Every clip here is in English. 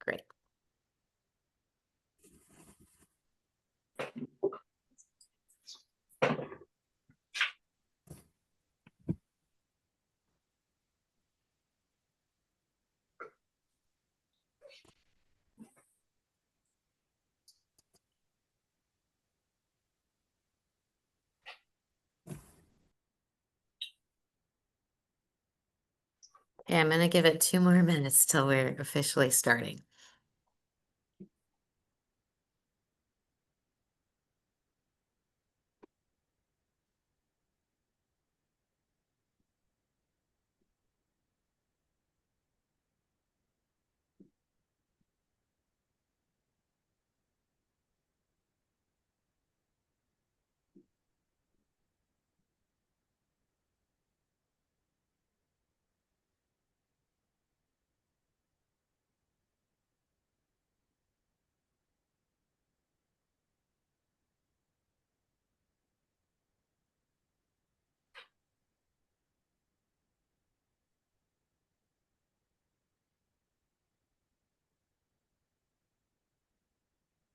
Great. Okay, I'm going to give it 2 more minutes till we're officially starting.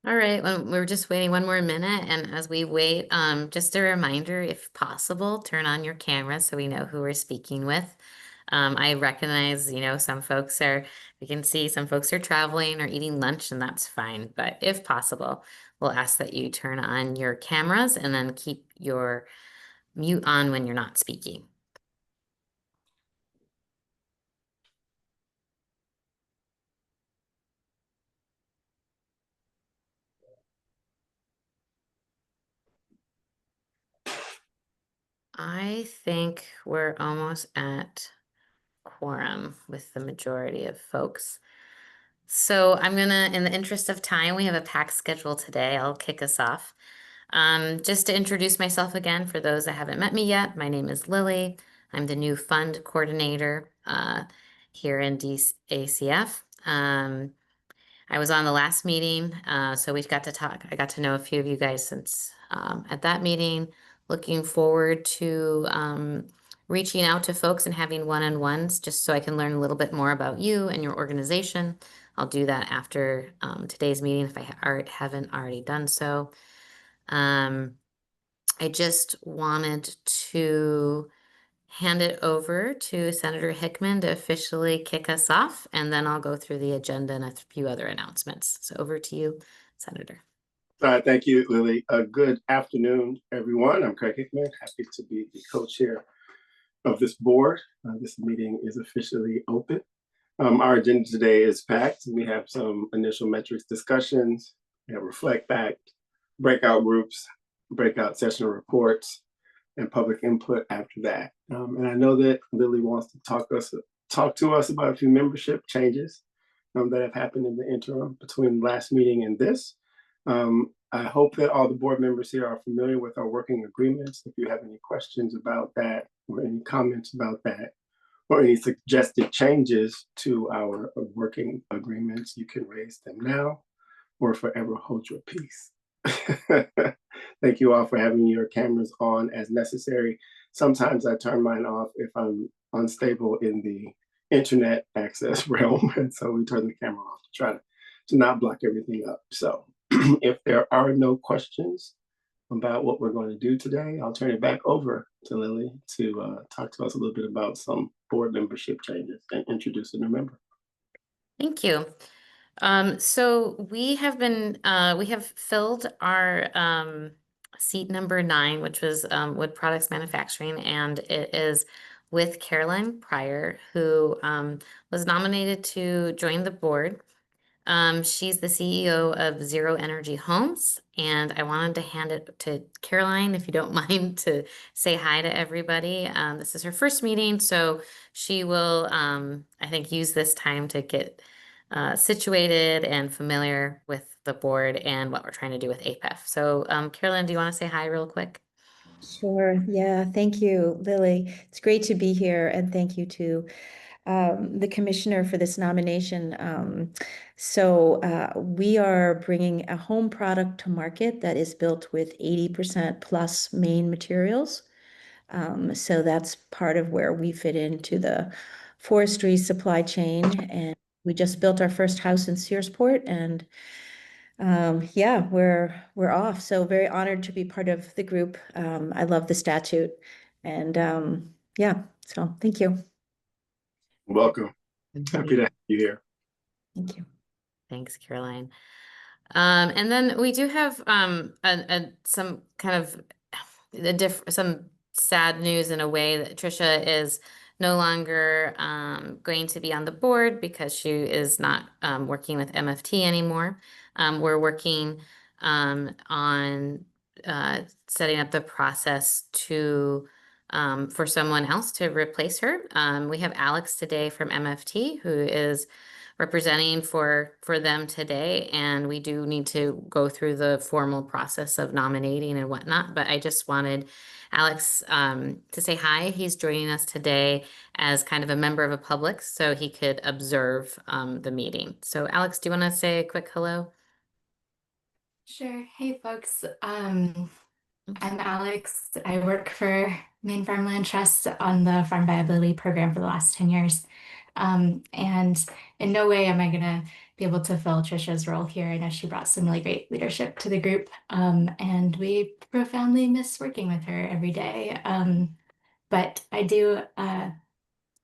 All right, well, we're just waiting 1 more minute, and as we wait, just a reminder, if possible, turn on your camera so we know who we're speaking with. I recognize, some folks we can see some folks are traveling or eating lunch, and that's fine. But if possible, we'll ask that you turn on your cameras and then keep your mute on when you're not speaking. I think we're almost at quorum with the majority of folks. So I'm gonna, in the interest of time, we have a packed schedule today. I'll kick us off. Just to introduce myself again, for those that haven't met me yet, my name is Lily. I'm the new fund coordinator here in ACF. I was on the last meeting, so we got to talk. I got to know a few of you guys since at that meeting. Looking forward to reaching out to folks and having one-on-ones just so I can learn a little bit more about you and your organization. I'll do that after today's meeting if I haven't already done so. I just wanted to hand it over to Senator Hickman to officially kick us off, and then I'll go through the agenda and a few other announcements. So over to you, Senator. Thank you, Lily. Good afternoon, everyone. I'm Craig Hickman, happy to be the co-chair of this board. This meeting is officially open. Our agenda today is packed. We have some initial metrics discussions, we have reflect back, breakout groups, breakout session reports, and public input after that. And I know that Lily wants to talk to us about a few membership changes that have happened in the interim between last meeting and this. I hope that all the board members here are familiar with our working agreements. If you have any questions about that or any comments about that, or any suggested changes to our working agreements, you can raise them now or forever hold your peace. Thank you all for having your cameras on as necessary. Sometimes I turn mine off if I'm unstable in the internet access realm, and so we turn the camera off to try to not block everything up. So if there are no questions about what we're going to do today, I'll turn it back over to Lily to talk to us a little bit about some board membership changes and introduce a new member. Thank you. So we have filled our seat number 9, which was Wood Products Manufacturing, and it is with Caroline Pryor, who was nominated to join the board. She's the CEO of Zero Energy Homes, and I wanted to hand it to Caroline, if you don't mind, to say hi to everybody. This is her first meeting, so she will, I think, use this time to get situated and familiar with the board and what we're trying to do with APEF. So, Caroline, do you want to say hi real quick? Sure. Yeah. Thank you, Lily. It's great to be here, and thank you to the commissioner for this nomination. We are bringing a home product to market that is built with 80% plus Maine materials. So that's part of where we fit into the forestry supply chain, and we just built our first house in Searsport, and yeah, we're off. So very honored to be part of the group. I love the statute, and yeah, so thank you. Welcome. Happy to have you here. Thank you. Thanks, Caroline. And then we do have some kind of some sad news in a way that Trisha is no longer going to be on the board because she is not working with MFT anymore. We're working on setting up the process to for someone else to replace her. We have Alex today from MFT, who is representing for them today, and we do need to go through the formal process of nominating and whatnot. But I just wanted Alex to say hi. He's joining us today as kind of a member of the public, so he could observe the meeting. So Alex, do you want to say a quick hello? Sure. Hey, folks. I'm Alex. I work for Maine Farmland Trust on the Farm Viability Program for the last 10 years. And in no way am I going to be able to fill Trisha's role here. I know she brought some really great leadership to the group, and we profoundly miss working with her every day. But I do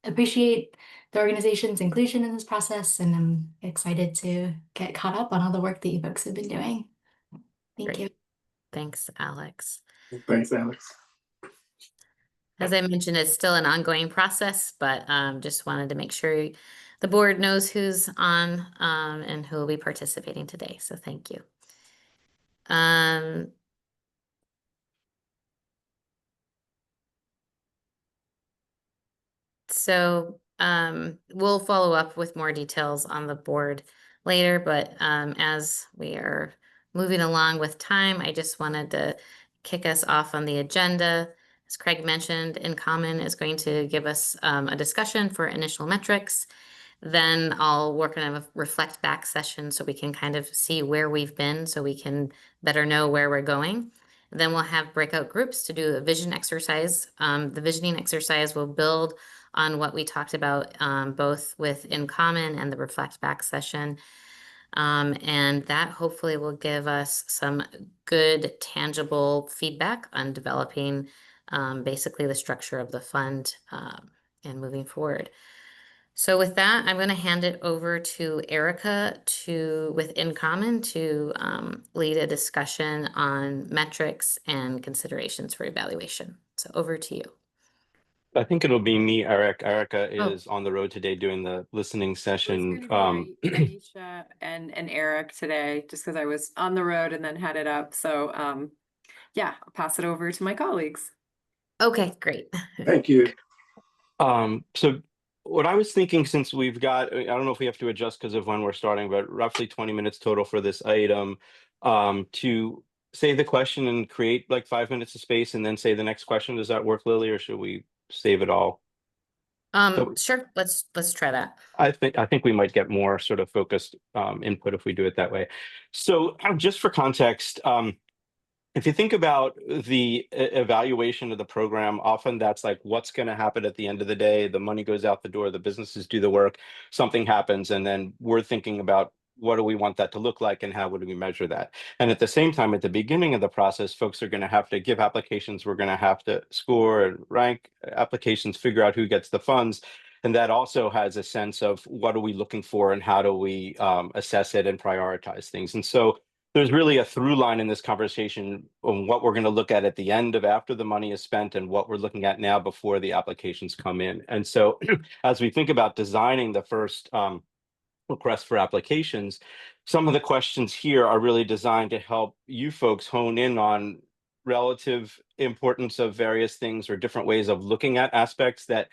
appreciate the organization's inclusion in this process, and I'm excited to get caught up on all the work that you folks have been doing. Thank Great. you. Thanks, Alex. Thanks, Alex. As I mentioned, it's still an ongoing process, but just wanted to make sure the board knows who's on and who will be participating today. So thank you. So we'll follow up with more details on the board later, but as we are moving along with time, I just wanted to kick us off on the agenda. As Craig mentioned, InCommon is going to give us a discussion for initial metrics. Then I'll work on a reflect back session so we can kind of see where we've been so we can better know where we're going. Then we'll have breakout groups to do a vision exercise. The visioning exercise will build on what we talked about both with InCommon and the reflect back session. And that hopefully will give us some good tangible feedback on developing basically the structure of the fund and moving forward. So with that, I'm going to hand it over to Erica with InCommon to lead a discussion on metrics and considerations for evaluation. So over to you. I think it'll be me, Eric. Erica Oh. is on the road today doing the listening session. It was gonna be Aisha and Eric today, just because I was on the road and then headed up. So yeah, I'll pass it over to my colleagues. Okay, great. Thank you. So what I was thinking, since we've got, I don't know if we have to adjust because of when we're starting, but roughly 20 minutes total for this item, to say the question and create like 5 minutes of space and then say the next question. Does that work, Lily, or should we save it all? Sure, let's try that. I think we might get more sort of focused input if we do it that way. So just for context, if you think about the evaluation of the program, often that's like what's going to happen at the end of the day. The money goes out the door, the businesses do the work, something happens, and then we're thinking about what do we want that to look like and how would we measure that? And at the same time, at the beginning of the process, folks are going to have to give applications. We're going to have to score and rank applications, figure out who gets the funds. And that also has a sense of what are we looking for and how do we assess it and prioritize things. And so there's really a through line in this conversation on what we're going to look at the end of after the money is spent and what we're looking at now before the applications come in. And so as we think about designing the first request for applications, some of the questions here are really designed to help you folks hone in on relative importance of various things or different ways of looking at aspects that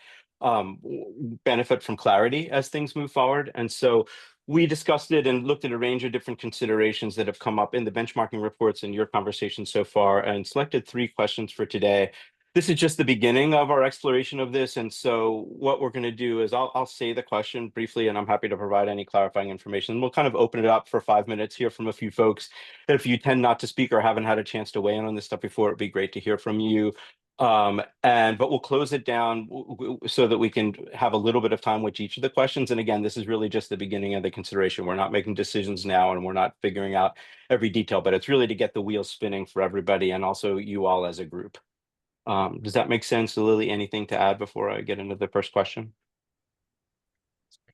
benefit from clarity as things move forward. And so we discussed it and looked at a range of different considerations that have come up in the benchmarking reports and your conversation so far, and selected 3 questions for today. This is just the beginning of our exploration of this. And so what we're going to do is I'll say the question briefly, and I'm happy to provide any clarifying information. We'll kind of open it up for 5 minutes, hear from a few folks. If you tend not to speak or haven't had a chance to weigh in on this stuff before, it'd be great to hear from you. But we'll close it down so that we can have a little bit of time with each of the questions. And again, this is really just the beginning of the consideration. We're not making decisions now, and we're not figuring out every detail, but it's really to get the wheels spinning for everybody and also you all as a group. Does that make sense? Lily, anything to add before I get into the first question?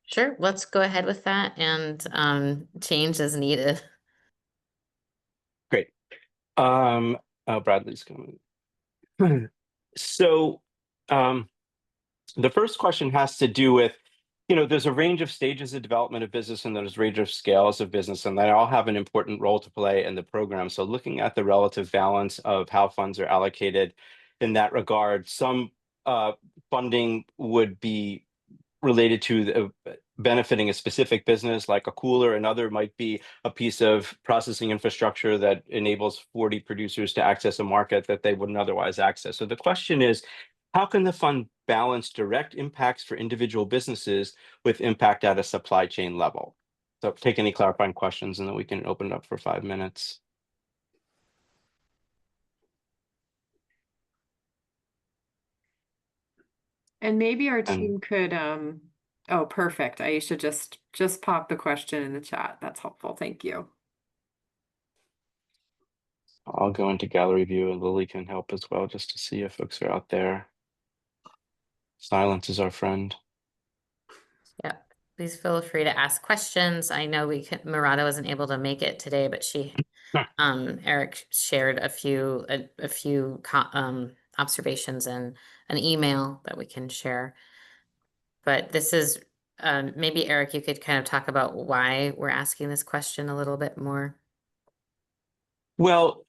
Sure, let's go ahead with that and change as needed. Great. Oh, Bradley's coming. So the first question has to do with, there's a range of stages of development of business and there's a range of scales of business, and they all have an important role to play in the program. So looking at the relative balance of how funds are allocated in that regard, some funding would be related to benefiting a specific business like a cooler. Another might be a piece of processing infrastructure that enables 40 producers to access a market that they wouldn't otherwise access. So the question is, how can the fund balance direct impacts for individual businesses with impact at a supply chain level? So take any clarifying questions and then we can open it up for 5 minutes. And maybe our team could, oh, perfect. Aisha just pop the question in the chat. That's helpful. Thank you. I'll go into gallery view and Lily can help as well, just to see if folks are out there. Silence is our friend. Yeah, please feel free to ask questions. I know Murata wasn't able to make it today, but Eric shared a few observations in an email that we can share. But this is maybe Eric, you could kind of talk about why we're asking this question a little bit more. Well,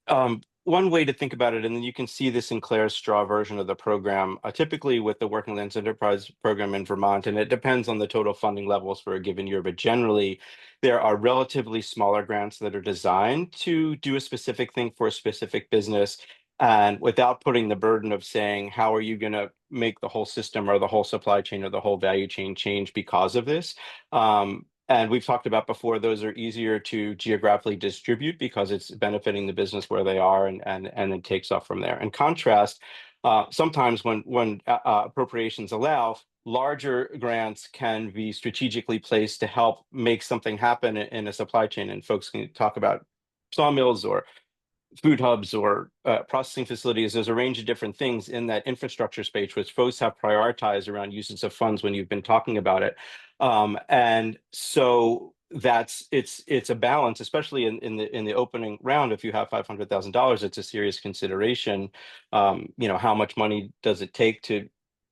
one way to think about it, and then you can see this in Claire's straw version of the program, typically with the Working Lands Enterprise program in Vermont, and it depends on the total funding levels for a given year, but generally there are relatively smaller grants that are designed to do a specific thing for a specific business, and without putting the burden of saying, how are you going to make the whole system or the whole supply chain or the whole value chain change because of this? And we've talked about before, those are easier to geographically distribute because it's benefiting the business where they are, and it takes off from there. In contrast, sometimes when appropriations allow, larger grants can be strategically placed to help make something happen in a supply chain. And folks can talk about sawmills or food hubs or processing facilities. There's a range of different things in that infrastructure space, which folks have prioritized around uses of funds when you've been talking about it. And so it's a balance, especially in the opening round. If you have $500,000, it's a serious consideration. How much money does it take to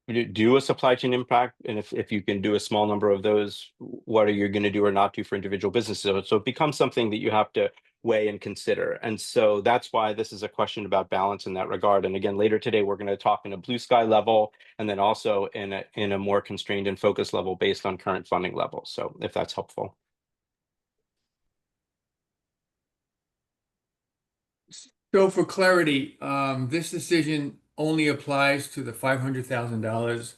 do a supply chain impact? And if you can do a small number of those, what are you going to do or not do for individual businesses? So it becomes something that you have to weigh and consider. And so that's why this is a question about balance in that regard. And again, later today, we're going to talk in a blue sky level, and then also in a more constrained and focused level based on current funding levels. So if that's helpful. So for clarity, this decision only applies to the $500,000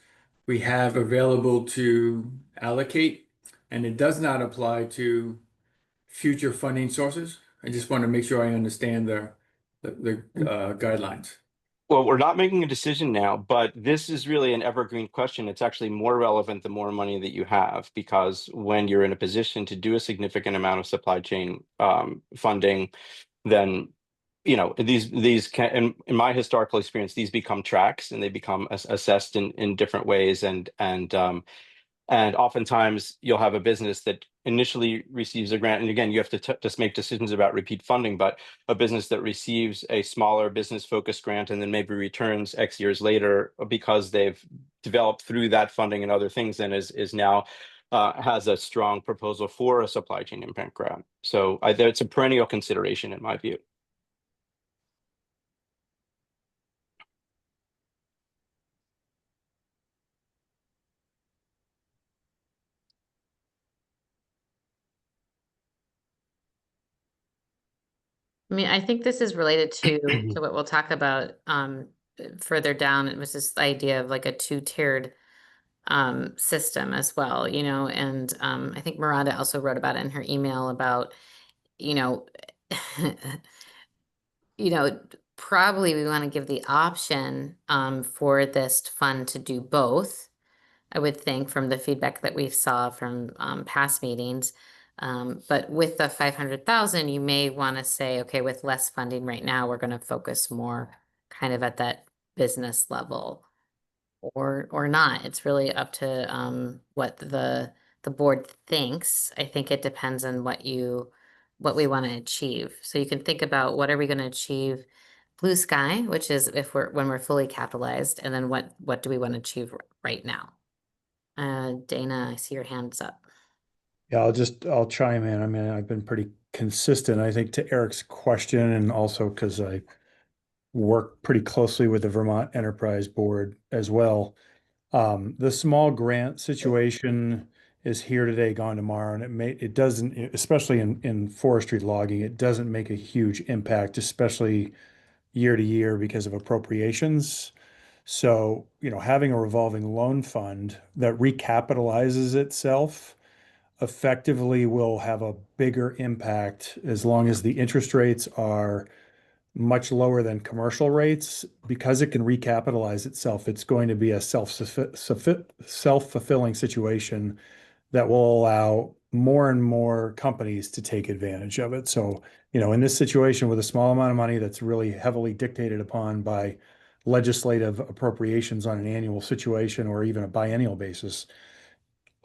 we have available to allocate, and it does not apply to future funding sources. I just want to make sure I understand the guidelines. Well, we're not making a decision now, but this is really an evergreen question. It's actually more relevant the more money that you have, because when you're in a position to do a significant amount of supply chain funding, then these can, in my historical experience, these become tracks and they become assessed in different ways, and oftentimes you'll have a business that initially receives a grant. And again, you have to just make decisions about repeat funding, but a business that receives a smaller business focused grant and then maybe returns X years later because they've developed through that funding and other things, and is now has a strong proposal for a supply chain impact grant. So it's a perennial consideration in my view. I mean, I think this is related to what we'll talk about further down. It was this idea of like a two-tiered system as well, and I think Murata also wrote about it in her email about, probably we want to give the option for this fund to do both. I would think from the feedback that we saw from past meetings. But with the 500,000, you may want to say, okay, with less funding right now, we're going to focus more kind of at that business level, or not. It's really up to what the board thinks. I think it depends on what we want to achieve. So you can think about, what are we going to achieve? Blue sky, which is when we're fully capitalized, and then what do we want to achieve right now? Dana, I see your hands up. Yeah, I'll chime in. I mean, I've been pretty consistent, I think, to Eric's question, and also because I work pretty closely with the Vermont Enterprise Board as well. The small grant situation is here today, gone tomorrow, and it doesn't, especially in forestry logging, it doesn't make a huge impact, especially year to year because of appropriations. So, having a revolving loan fund that recapitalizes itself effectively will have a bigger impact as long as the interest rates are much lower than commercial rates. Because it can recapitalize itself, it's going to be a self-fulfilling situation that will allow more and more companies to take advantage of it. So, in this situation with a small amount of money that's really heavily dictated upon by legislative appropriations on an annual situation or even a biennial basis,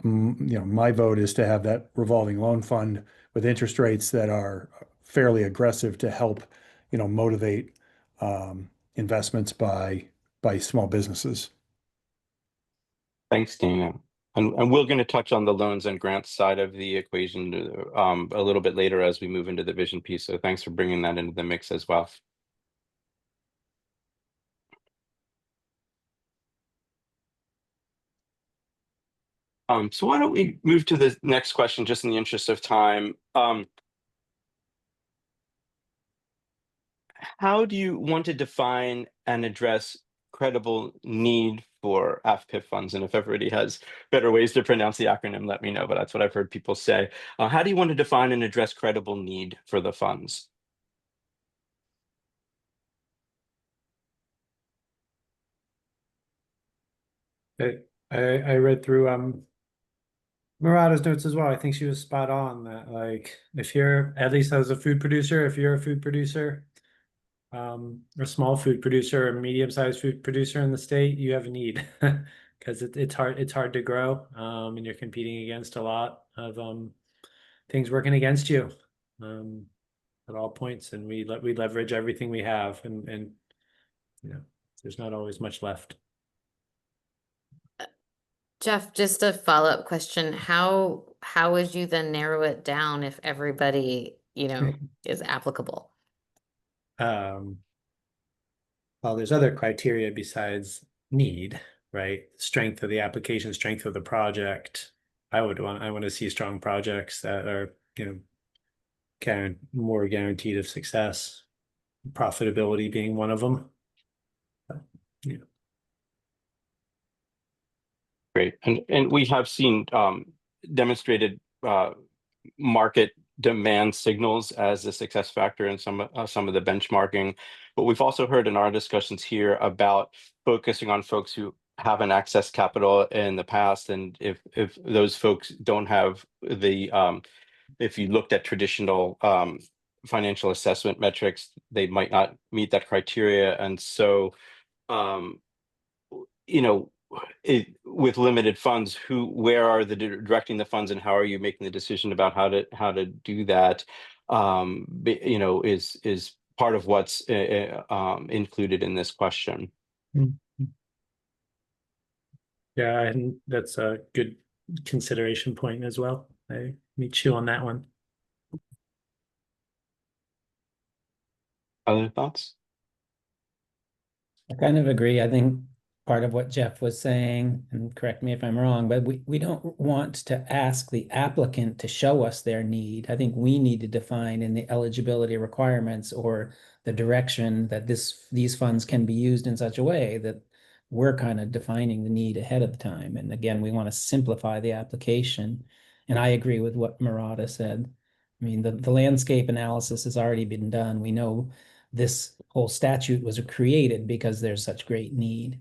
my vote is to have that revolving loan fund with interest rates that are fairly aggressive to help, motivate investments by small businesses. Thanks, Dana. And we're going to touch on the loans and grants side of the equation a little bit later as we move into the vision piece. So thanks for bringing that into the mix as well. So why don't we move to the next question, just in the interest of time. How do you want to define and address credible need for AFPIF funds? And if everybody has better ways to pronounce the acronym, let me know, but that's what I've heard people say. How do you want to define and address credible need for the funds? I read through Murata's notes as well. I think she was spot on that, like, if you're, at least as a food producer, if you're a food producer, a small food producer, a medium-sized food producer in the state, you have a need because it's hard to grow, and you're competing against a lot of things working against you at all points, and we leverage everything we have, and there's not always much left. Jeff, just a follow-up question. How would you then narrow it down if everybody, is applicable? Well, there's other criteria besides need, right? Strength of the application, strength of the project. I want to see strong projects that are, more guaranteed of success, profitability being one of them. Great. And we have seen demonstrated market demand signals as a success factor in some of the benchmarking. But we've also heard in our discussions here about focusing on folks who haven't accessed capital in the past. And if those folks don't have the, if you looked at traditional financial assessment metrics, they might not meet that criteria. And so, with limited funds, where are the directing the funds, and how are you making the decision about how to do that? Is part of what's included in this question. Yeah, and that's a good consideration point as well. I meet you on that one. Other thoughts? I kind of agree. I think part of what Jeff was saying, and correct me if I'm wrong, but we don't want to ask the applicant to show us their need. I think we need to define in the eligibility requirements or the direction that these funds can be used in such a way that we're kind of defining the need ahead of time. And again, we want to simplify the application. And I agree with what Murata said. I mean, the landscape analysis has already been done. We know this whole statute was created because there's such great need.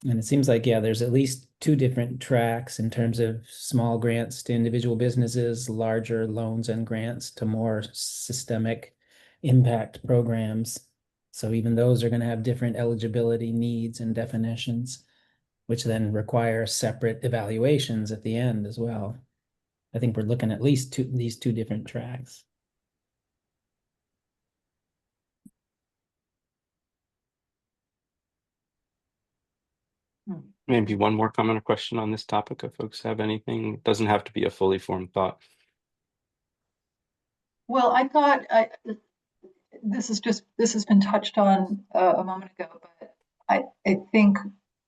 And it seems like, yeah, there's at least two different tracks in terms of small grants to individual businesses, larger loans and grants to more systemic impact programs. So even those are going to have different eligibility needs and definitions, which then require separate evaluations at the end as well. I think we're looking at least these two different tracks. Maybe one more comment or question on this topic if folks have anything. It doesn't have to be a fully formed thought. Well, I thought this has been touched on a moment ago, but I think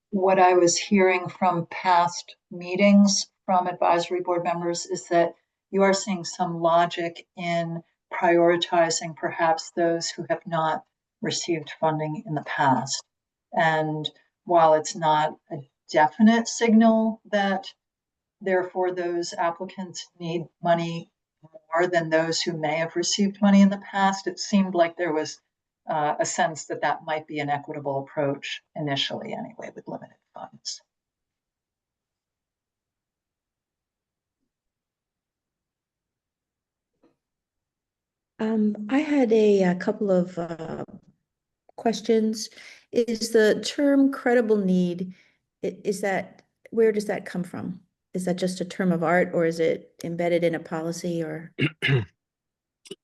what I was hearing from past meetings from advisory board members is that you are seeing some logic in prioritizing perhaps those who have not received funding in the past. And while it's not a definite signal that therefore those applicants need money more than those who may have received money in the past, it seemed like there was a sense that that might be an equitable approach initially anyway with limited funds. I had a couple of questions. Is the term credible need, is that, where does that come from? Is that just a term of art, or is it embedded in a policy, or?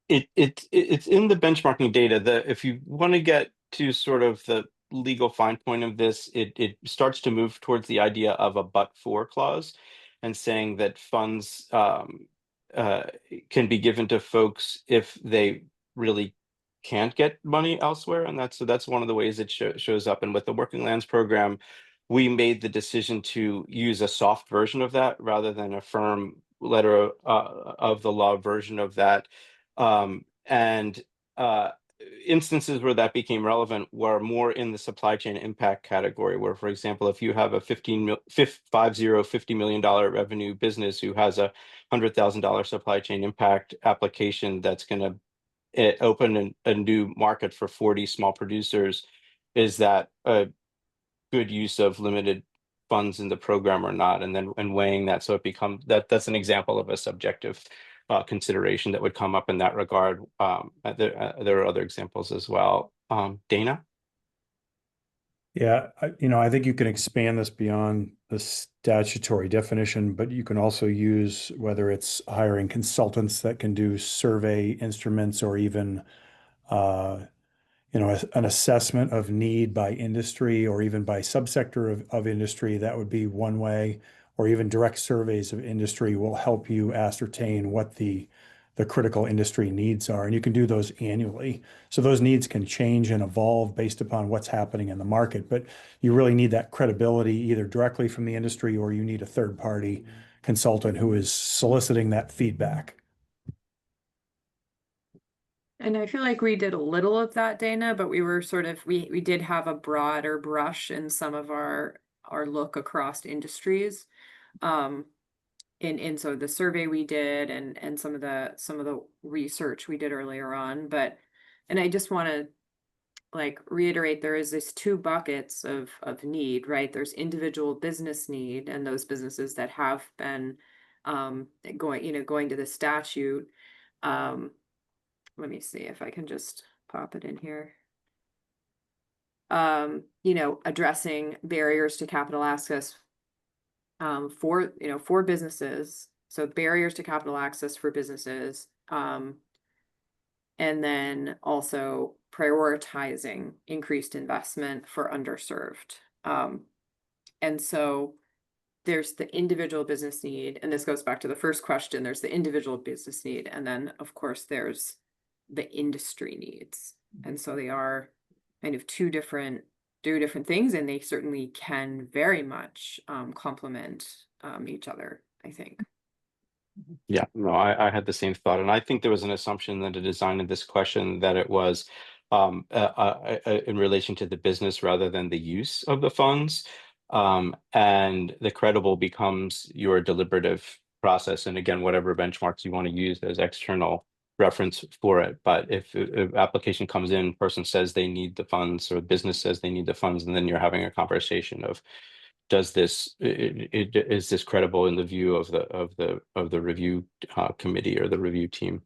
It's in the benchmarking data. If you want to get to sort of the legal fine point of this, it starts to move towards the idea of a but-for clause and saying that funds can be given to folks if they really can't get money elsewhere. And that's one of the ways it shows up. And with the Working Lands program, we made the decision to use a soft version of that rather than a firm letter of the law version of that. Instances where that became relevant were more in the supply chain impact category, where, for example, if you have a $50 million revenue business who has a $100,000 supply chain impact application that's going to open a new market for 40 small producers, is that a good use of limited funds in the program or not? And weighing that, so it becomes that's an example of a subjective consideration that would come up in that regard. There are other examples as well. Dana? Yeah, I think you can expand this beyond the statutory definition, but you can also use, whether it's hiring consultants that can do survey instruments, or even an assessment of need by industry or even by subsector of industry. That would be one way. Or even direct surveys of industry will help you ascertain what the critical industry needs are. And you can do those annually. So those needs can change and evolve based upon what's happening in the market. But you really need that credibility either directly from the industry, or you need a third-party consultant who is soliciting that feedback. And I feel like we did a little of that, Dana, but we were sort of, we did have a broader brush in some of our look across industries. In so the survey we did and some of the research we did earlier on, and I just want to like reiterate, there is this two buckets of need, right? There's individual business need, and those businesses that have been going to the statute. Let me see if I can just pop it in here. Addressing barriers to capital access for businesses. So barriers to capital access for businesses. And then also prioritizing increased investment for underserved. And so there's the individual business need, and this goes back to the first question, there's the individual business need, and then of course there's the industry needs. And so they are kind of two different things, and they certainly can very much complement each other, I think. Yeah, no, I had the same thought. And I think there was an assumption that the design of this question that it was in relation to the business rather than the use of the funds. And the credible becomes your deliberative process. And again, whatever benchmarks you want to use as external reference for it. But if application comes in, person says they need the funds, or business says they need the funds, and then you're having a conversation of, does this is this credible in the view of the review committee or the review team?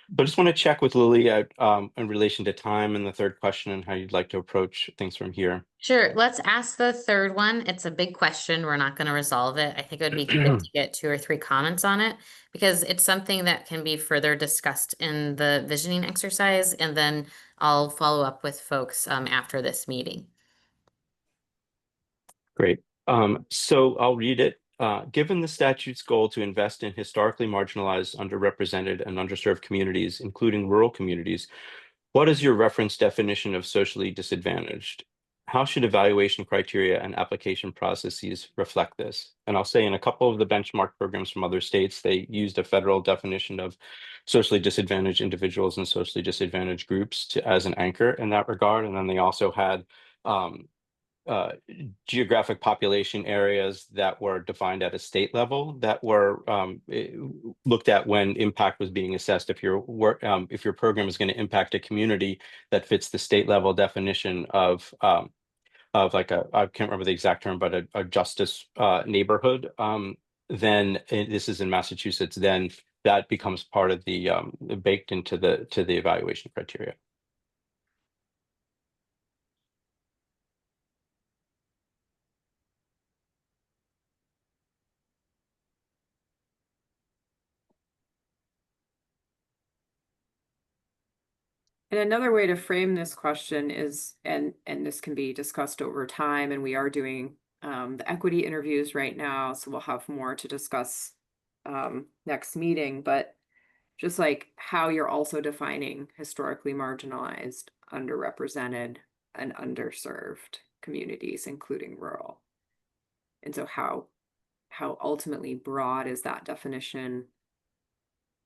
So I just want to check with Lily in relation to time and the third question and how you'd like to approach things from here. Sure, let's ask the third one. It's a big question. We're not going to resolve it. I think it would be good to get 2 or 3 comments on it because it's something that can be further discussed in the visioning exercise, and then I'll follow up with folks after this meeting. Great. So I'll read it. Given the statute's goal to invest in historically marginalized, underrepresented, and underserved communities, including rural communities, what is your reference definition of socially disadvantaged? How should evaluation criteria and application processes reflect this? And I'll say in a couple of the benchmark programs from other states, they used a federal definition of socially disadvantaged individuals and socially disadvantaged groups as an anchor in that regard. And then they also had geographic population areas that were defined at a state level that were looked at when impact was being assessed. If your program is going to impact a community that fits the state level definition of like I can't remember the exact term, but a justice neighborhood, then this is in Massachusetts, then that becomes part of the baked into the evaluation criteria. And another way to frame this question is, and this can be discussed over time, and we are doing the equity interviews right now, so we'll have more to discuss next meeting, but just like how you're also defining historically marginalized, underrepresented, and underserved communities, including rural. And so how ultimately broad is that definition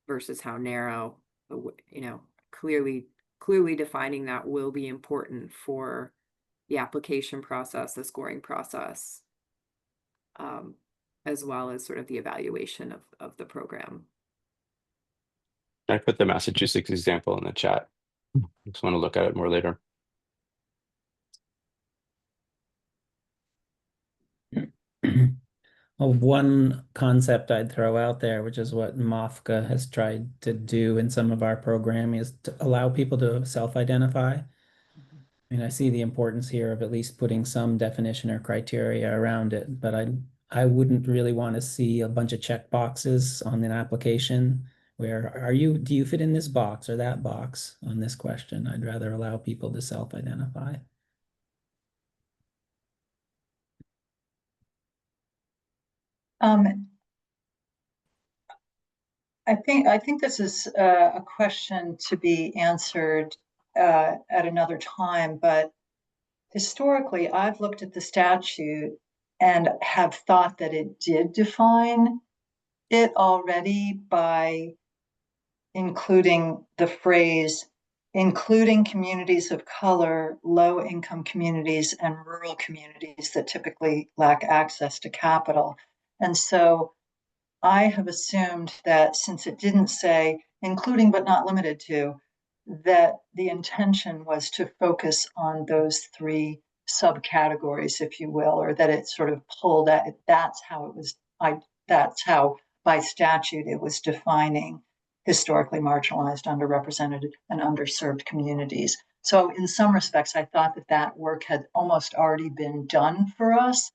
versus how narrow, you know, clearly defining that will be important for the application process, the scoring process, as well as sort of the evaluation of the program. I put the Massachusetts example in the chat. Just want to look at it more later. Well, one concept I'd throw out there, which is what MOFGA has tried to do in some of our programming, is to allow people to self-identify. I mean, I see the importance here of at least putting some definition or criteria around it, but I wouldn't really want to see a bunch of check boxes on an application where do you fit in this box or that box on this question? I'd rather allow people to self-identify. I think this is a question to be answered at another time, but historically, I've looked at the statute and have thought that it did define it already by including the phrase, including communities of color, low-income communities, and rural communities that typically lack access to capital. And so I have assumed that since it didn't say including but not limited to, that the intention was to focus on those 3 subcategories, if you will, or that it sort of pulled at it. That's how by statute it was defining historically marginalized, underrepresented, and underserved communities. So in some respects, I thought that work had almost already been done for us.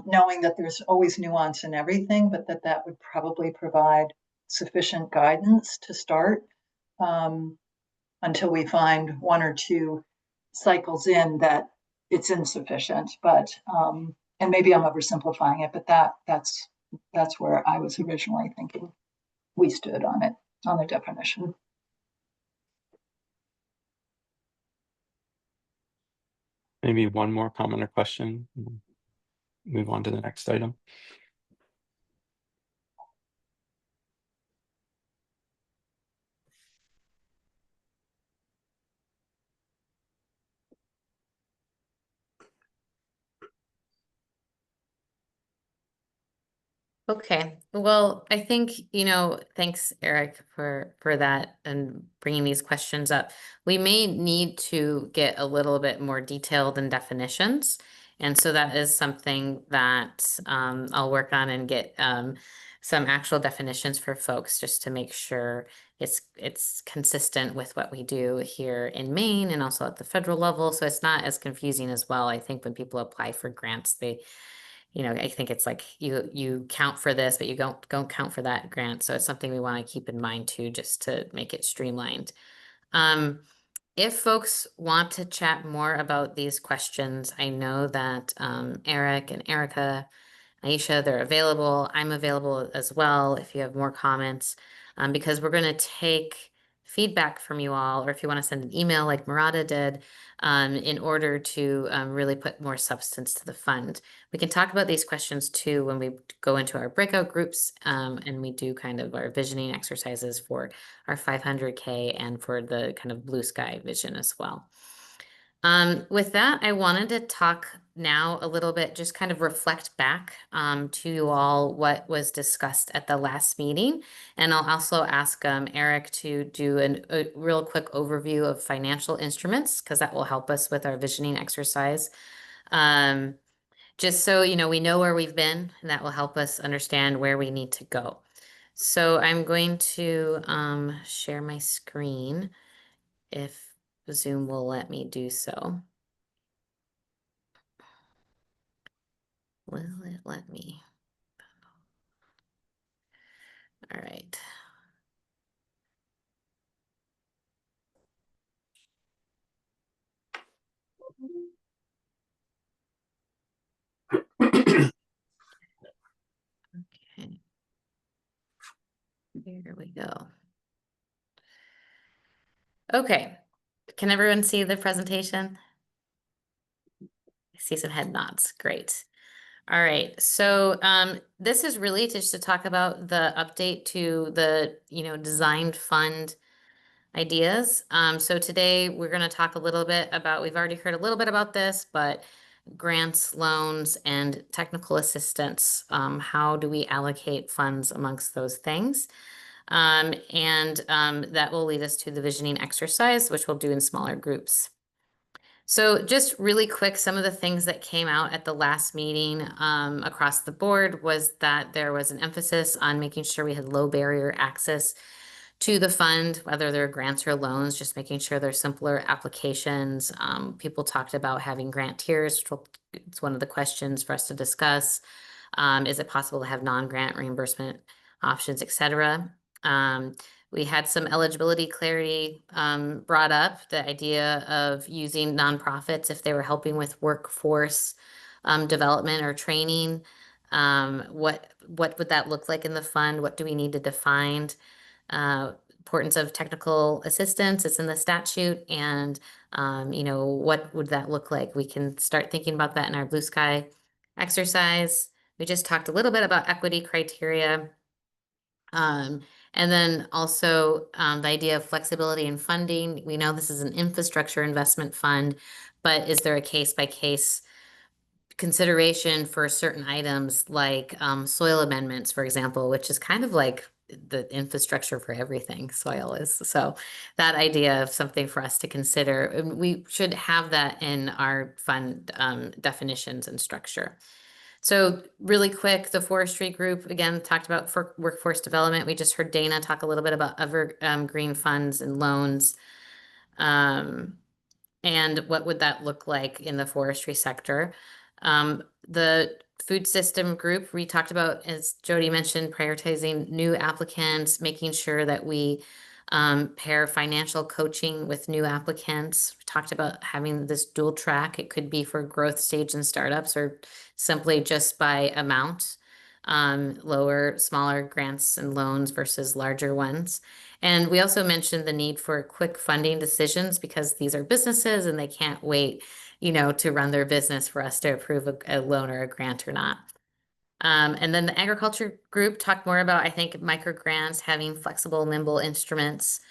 Knowing that there's always nuance in everything, but that would probably provide sufficient guidance to start until we find 1 or 2 cycles in that it's insufficient. But and maybe I'm oversimplifying it, but that's where I was originally thinking we stood on it, on the definition. Maybe one more comment or question. Move on to the next item. Okay, well, I think, thanks, Eric, for that and bringing these questions up. We may need to get a little bit more detailed in definitions. And so that is something that I'll work on and get some actual definitions for folks just to make sure it's consistent with what we do here in Maine and also at the federal level. So it's not as confusing as well. I think when people apply for grants, I think it's like you count for this, but you don't count for that grant. So it's something we want to keep in mind too, just to make it streamlined. If folks want to chat more about these questions, I know that Eric and Erica, Aisha, they're available. I'm available as well if you have more comments, because we're going to take feedback from you all, or if you want to send an email like Murata did, in order to really put more substance to the fund. We can talk about these questions too when we go into our breakout groups, and we do kind of our visioning exercises for our 500K and for the kind of blue sky vision as well. With that, I wanted to talk now a little bit, just kind of reflect back to you all what was discussed at the last meeting. And I'll also ask Eric to do a real quick overview of financial instruments, because that will help us with our visioning exercise. Just so we know where we've been, and that will help us understand where we need to go. So I'm going to share my screen if Zoom will let me do so. Will it let me? All right. Okay. Here we go. Okay. Can everyone see the presentation? I see some head nods. Great. All right. So this is really just to talk about the update to the, designed fund ideas. So today we're going to talk a little bit about, we've already heard a little bit about this, but grants, loans, and technical assistance. How do we allocate funds amongst those things? That will lead us to the visioning exercise, which we'll do in smaller groups. So just really quick, some of the things that came out at the last meeting across the board was that there was an emphasis on making sure we had low barrier access to the fund, whether they're grants or loans, just making sure they're simpler applications. People talked about having grant tiers, which it's one of the questions for us to discuss. Is it possible to have non-grant reimbursement options, et cetera? We had some eligibility clarity brought up, the idea of using nonprofits if they were helping with workforce development or training. What would that look like in the fund? What do we need to define? Importance of technical assistance, it's in the statute, and what would that look like? We can start thinking about that in our blue sky exercise. We just talked a little bit about equity criteria. And then also the idea of flexibility in funding. We know this is an infrastructure investment fund, but is there a case-by-case consideration for certain items like soil amendments, for example, which is kind of like the infrastructure for everything soil is. So that idea of something for us to consider, and we should have that in our fund definitions and structure. So really quick, the forestry group, again, talked about for workforce development. We just heard Dana talk a little bit about green funds and loans. And what would that look like in the forestry sector? The food system group, we talked about, as Jody mentioned, prioritizing new applicants, making sure that we pair financial coaching with new applicants. We talked about having this dual track. It could be for growth stage and startups, or simply just by amount, smaller grants and loans versus larger ones. And we also mentioned the need for quick funding decisions, because these are businesses and they can't wait, to run their business for us to approve a loan or a grant or not. And then the agriculture group talked more about, I think, micro grants, having flexible, nimble instruments,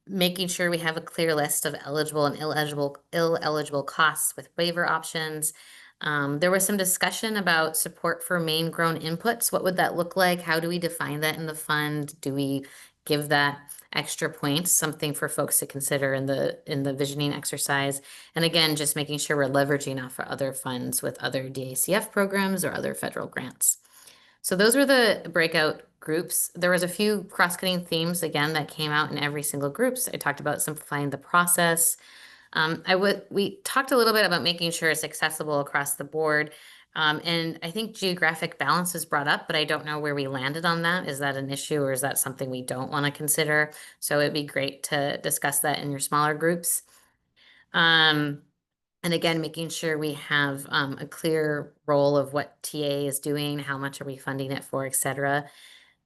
making sure we have a clear list of eligible and ineligible costs with waiver options, There was some discussion about support for Maine grown inputs. What would that look like? How do we define that in the fund? Do we give that extra points, something for folks to consider in the visioning exercise? And again, just making sure we're leveraging off of other funds with other DACF programs or other federal grants. So those were the breakout groups. There was a few cross-cutting themes again that came out in every single groups. I talked about simplifying the process. We talked a little bit about making sure it's accessible across the board. And I think geographic balance is brought up, but I don't know where we landed on that. Is that an issue or is that something we don't want to consider? So it'd be great to discuss that in your smaller groups. And again, making sure we have a clear role of what TA is doing, how much are we funding it for, et cetera.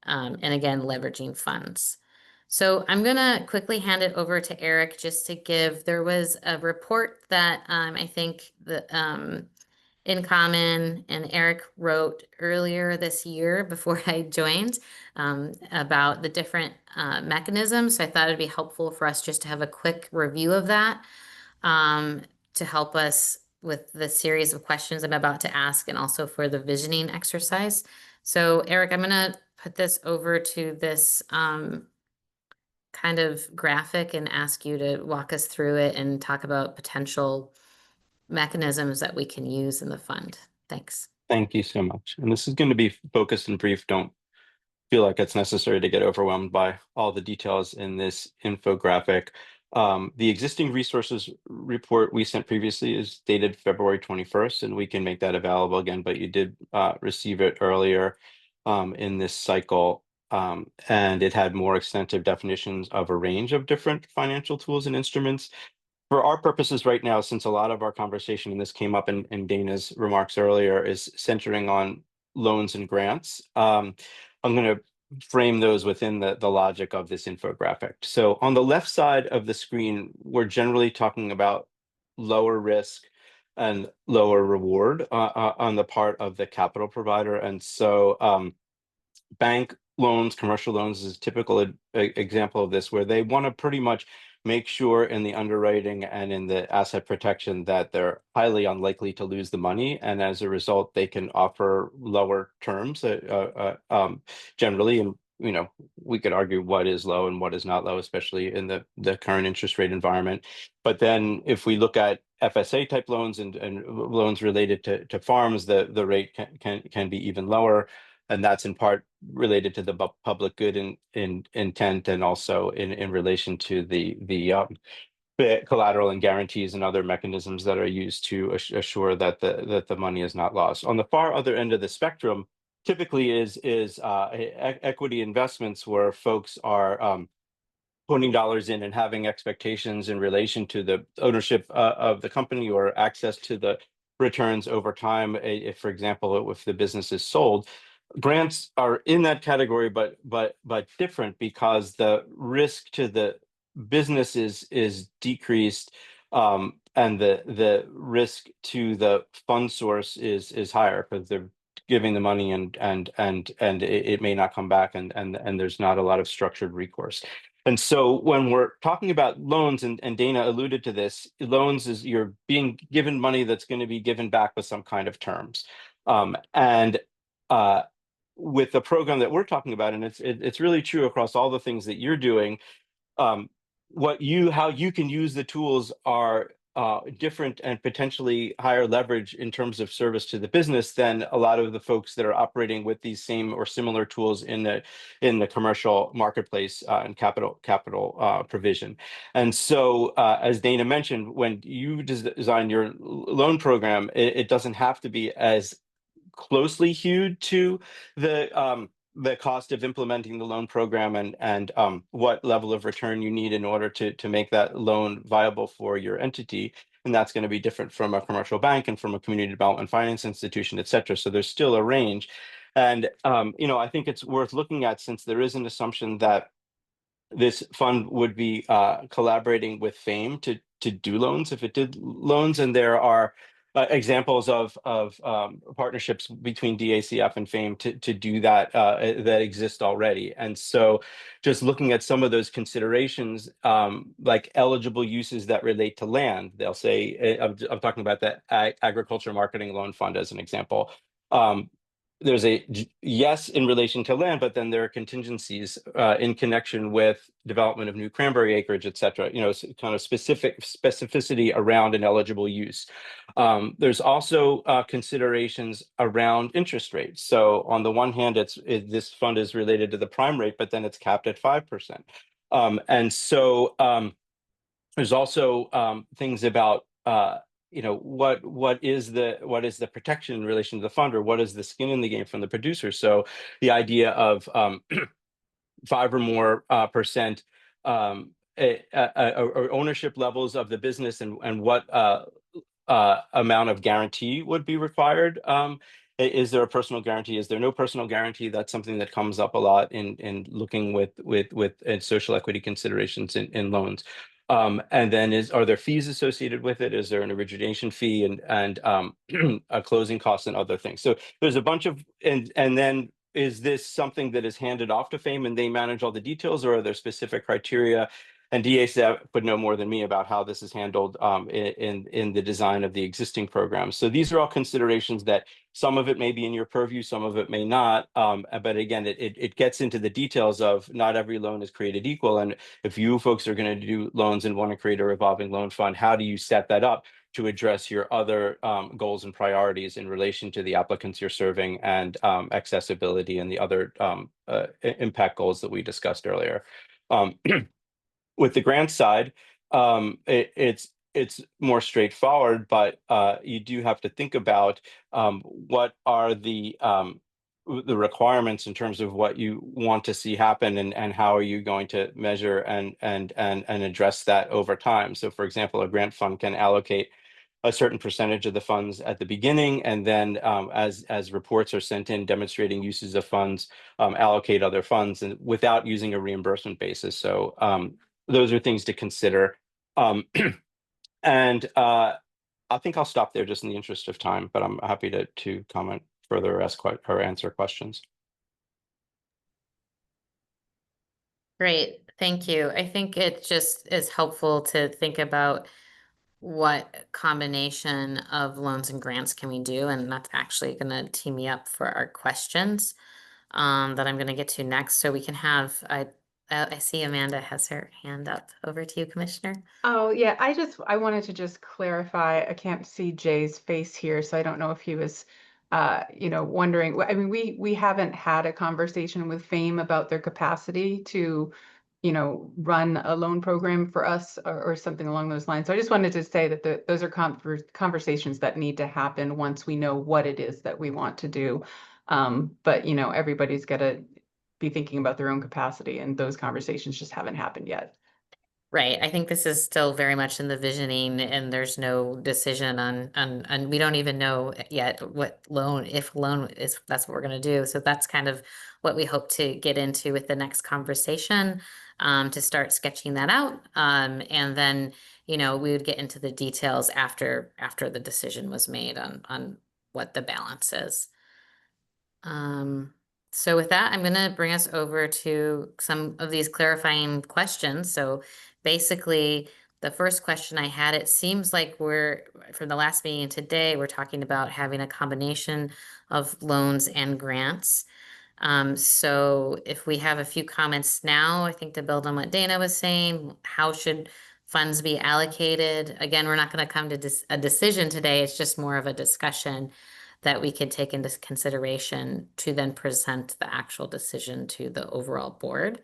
And again, leveraging funds. So I'm gonna quickly hand it over to Eric just to give, there was a report that I think the In Common and Eric wrote earlier this year before I joined about the different mechanisms. So I thought it'd be helpful for us just to have a quick review of that to help us with the series of questions I'm about to ask and also for the visioning exercise. So Eric, I'm gonna put this over to this kind of graphic and ask you to walk us through it and talk about potential mechanisms that we can use in the fund. Thanks. Thank you so much. And this is going to be focused and brief. Don't feel like it's necessary to get overwhelmed by all the details in this infographic. The existing resources report we sent previously is dated February 21st, and we can make that available again, but you did receive it earlier in this cycle. And it had more extensive definitions of a range of different financial tools and instruments. For our purposes right now, since a lot of our conversation, and this came up in Dana's remarks earlier, is centering on loans and grants, I'm going to frame those within the logic of this infographic. So on the left side of the screen, we're generally talking about lower risk and lower reward on the part of the capital provider. And so bank loans, commercial loans is a typical example of this, where they want to pretty much make sure in the underwriting and in the asset protection that they're highly unlikely to lose the money. And as a result, they can offer lower terms generally. And, you know, we could argue what is low and what is not low, especially in the current interest rate environment. But then if we look at FSA type loans and loans related to farms, the rate can be even lower. And that's in part related to the public good in intent, and also in relation to the collateral and guarantees and other mechanisms that are used to assure that the money is not lost. On the far other end of the spectrum, typically is equity investments, where folks are putting dollars in and having expectations in relation to the ownership of the company or access to the returns over time. If, for example, if the business is sold. Grants are in that category, but different, because the risk to the business is decreased, and the risk to the fund source is higher, because they're giving the money and it may not come back, and there's not a lot of structured recourse. And so when we're talking about loans, and Dana alluded to this, loans is you're being given money that's going to be given back with some kind of terms, with the program that we're talking about, and it's really true across all the things that you're doing, how you can use the tools are different and potentially higher leverage in terms of service to the business than a lot of the folks that are operating with these same or similar tools in the commercial marketplace and capital provision. And so as Dana mentioned, when you design your loan program, it doesn't have to be as closely hewed to the cost of implementing the loan program and what level of return you need in order to make that loan viable for your entity. And that's going to be different from a commercial bank and from a community development finance institution, et cetera. So there's still a range. And, I think it's worth looking at, since there is an assumption that this fund would be collaborating with FAME to do loans if it did loans. And there are examples of partnerships between DACF and FAME to do that that exist already. And so just looking at some of those considerations, like eligible uses that relate to land, they'll say, I'm talking about the Agriculture Marketing Loan Fund as an example. There's a yes in relation to land, but then there are contingencies in connection with development of new cranberry acreage, et cetera, you know, kind of specificity around an eligible use. There's also considerations around interest rates. So on the one hand, this fund is related to the prime rate, but then it's capped at 5%. And so there's also things about you know, what is the protection in relation to the fund, or what is the skin in the game from the producer? So the idea of 5 or more percent or ownership levels of the business, and what amount of guarantee would be required. Is there a personal guarantee? Is there no personal guarantee? That's something that comes up a lot in looking with social equity considerations in loans. And then are there fees associated with it? Is there an origination fee and a closing cost and other things? So there's a bunch of, and then is this something that is handed off to FAME and they manage all the details, or are there specific criteria? And DACF would know more than me about how this is handled in the design of the existing programs. So these are all considerations that some of it may be in your purview, some of it may not. But again, it gets into the details of not every loan is created equal. And if you folks are going to do loans and want to create a revolving loan fund, how do you set that up to address your other goals and priorities in relation to the applicants you're serving, and accessibility and the other impact goals that we discussed earlier. With the grant side, it's more straightforward, but you do have to think about what are the requirements in terms of what you want to see happen, and how are you going to measure and address that over time. So for example, a grant fund can allocate a certain percentage of the funds at the beginning, and then as reports are sent in demonstrating uses of funds, allocate other funds, and without using a reimbursement basis. So those are things to consider. And I think I'll stop there just in the interest of time, but I'm happy to comment further or answer questions. Great, thank you. I think it just is helpful to think about what combination of loans and grants can we do, and that's actually going to tee me up for our questions that I'm going to get to next. So we can have, I see Amanda has her hand up. Over to you, Commissioner. Oh, yeah, I wanted to just clarify. I can't see Jay's face here, so I don't know if he was, wondering. I mean, we haven't had a conversation with FAME about their capacity to, run a loan program for us or something along those lines. So I just wanted to say that those are conversations that need to happen once we know what it is that we want to do. But, everybody's got to be thinking about their own capacity, and those conversations just haven't happened yet. Right. I think this is still very much in the visioning, and there's no decision on we don't even know yet what loan, if loan is, that's what we're going to do. So that's kind of what we hope to get into with the next conversation, to start sketching that out. And then, we would get into the details after the decision was made on what the balance is. So with that, I'm going to bring us over to some of these clarifying questions. So basically, the first question I had, it seems like from the last meeting today, we're talking about having a combination of loans and grants. So if we have a few comments now, I think to build on what Dana was saying, how should funds be allocated? Again, we're not going to come to a decision today. It's just more of a discussion that we could take into consideration to then present the actual decision to the overall board.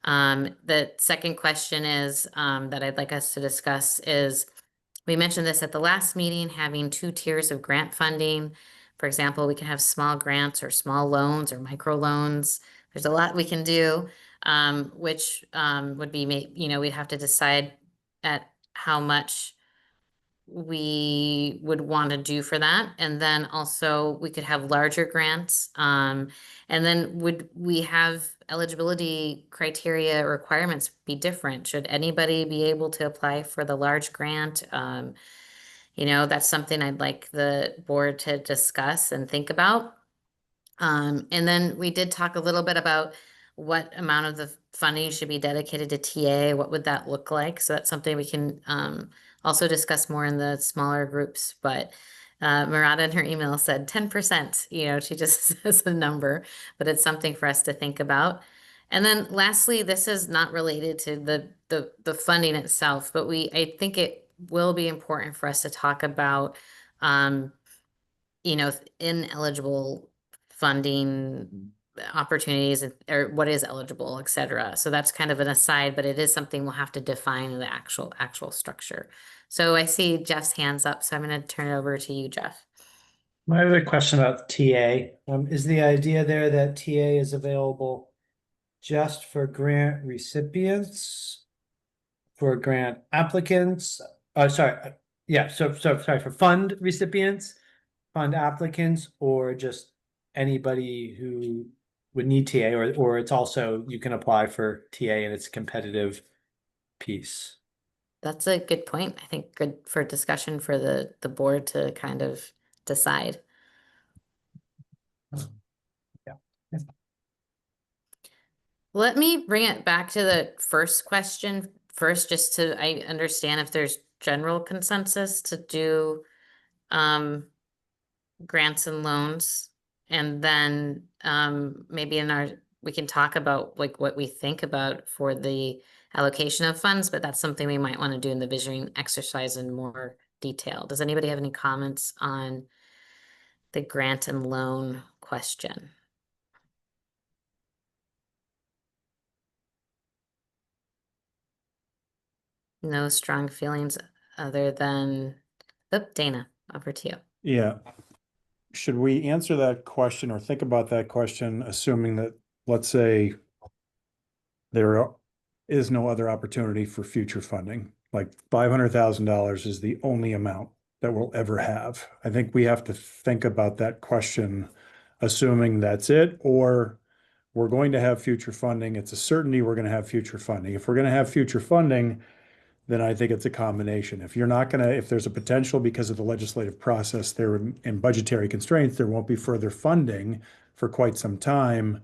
The second question is that I'd like us to discuss is, we mentioned this at the last meeting, having 2 tiers of grant funding. For example, we can have small grants or small loans or micro loans. There's a lot we can do, which would be, we'd have to decide at how much we would want to do for that. And then also we could have larger grants. And then would we have eligibility criteria requirements be different? Should anybody be able to apply for the large grant? That's something I'd like the board to discuss and think about. And then we did talk a little bit about what amount of the funding should be dedicated to TA. What would that look like? So that's something we can also discuss more in the smaller groups. But Murata in her email said 10%, she just says a number, but it's something for us to think about. And then lastly, this is not related to the funding itself, but I think it will be important for us to talk about ineligible funding opportunities or what is eligible, et cetera. So that's kind of an aside, but it is something we'll have to define in the actual structure. So I see Jeff's hands up, so I'm going to turn it over to you, Jeff. I have a question about TA. Is the idea there that TA is available just for grant recipients, for grant applicants? Sorry, for fund recipients, fund applicants, or just anybody who would need TA, or it's also you can apply for TA and it's a competitive piece? That's a good point. I think good for discussion for the board to kind of decide. Yeah. Let me bring it back to the first question first, just to I understand if there's general consensus to do grants and loans, and then maybe we can talk about like what we think about for the allocation of funds, but that's something we might want to do in the visioning exercise in more detail. Does anybody have any comments on the grant and loan question? No strong feelings other than, Dana, over to you. Yeah. Should we answer that question or think about that question, assuming that, let's say, there is no other opportunity for future funding? Like $500,000 is the only amount that we'll ever have. I think we have to think about that question, assuming that's it, or we're going to have future funding. It's a certainty we're going to have future funding. If we're going to have future funding, then I think it's a combination. If there's a potential because of the legislative process there and budgetary constraints, there won't be further funding for quite some time.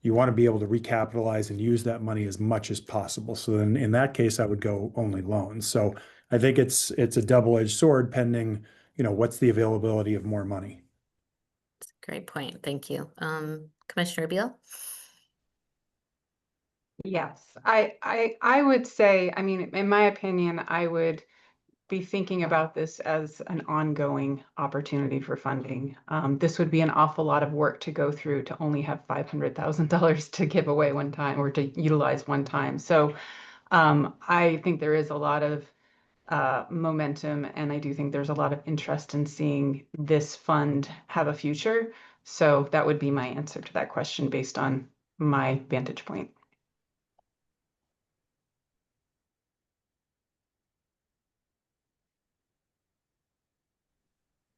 You want to be able to recapitalize and use that money as much as possible. So then in that case, I would go only loans. So I think it's a double-edged sword pending, what's the availability of more money. Great point. Thank you. Commissioner Beal? Yes, I would say, I mean, in my opinion, I would be thinking about this as an ongoing opportunity for funding. This would be an awful lot of work to go through to only have $500,000 to give away one time or to utilize one time. So I think there is a lot of momentum, and I do think there's a lot of interest in seeing this fund have a future. So that would be my answer to that question based on my vantage point.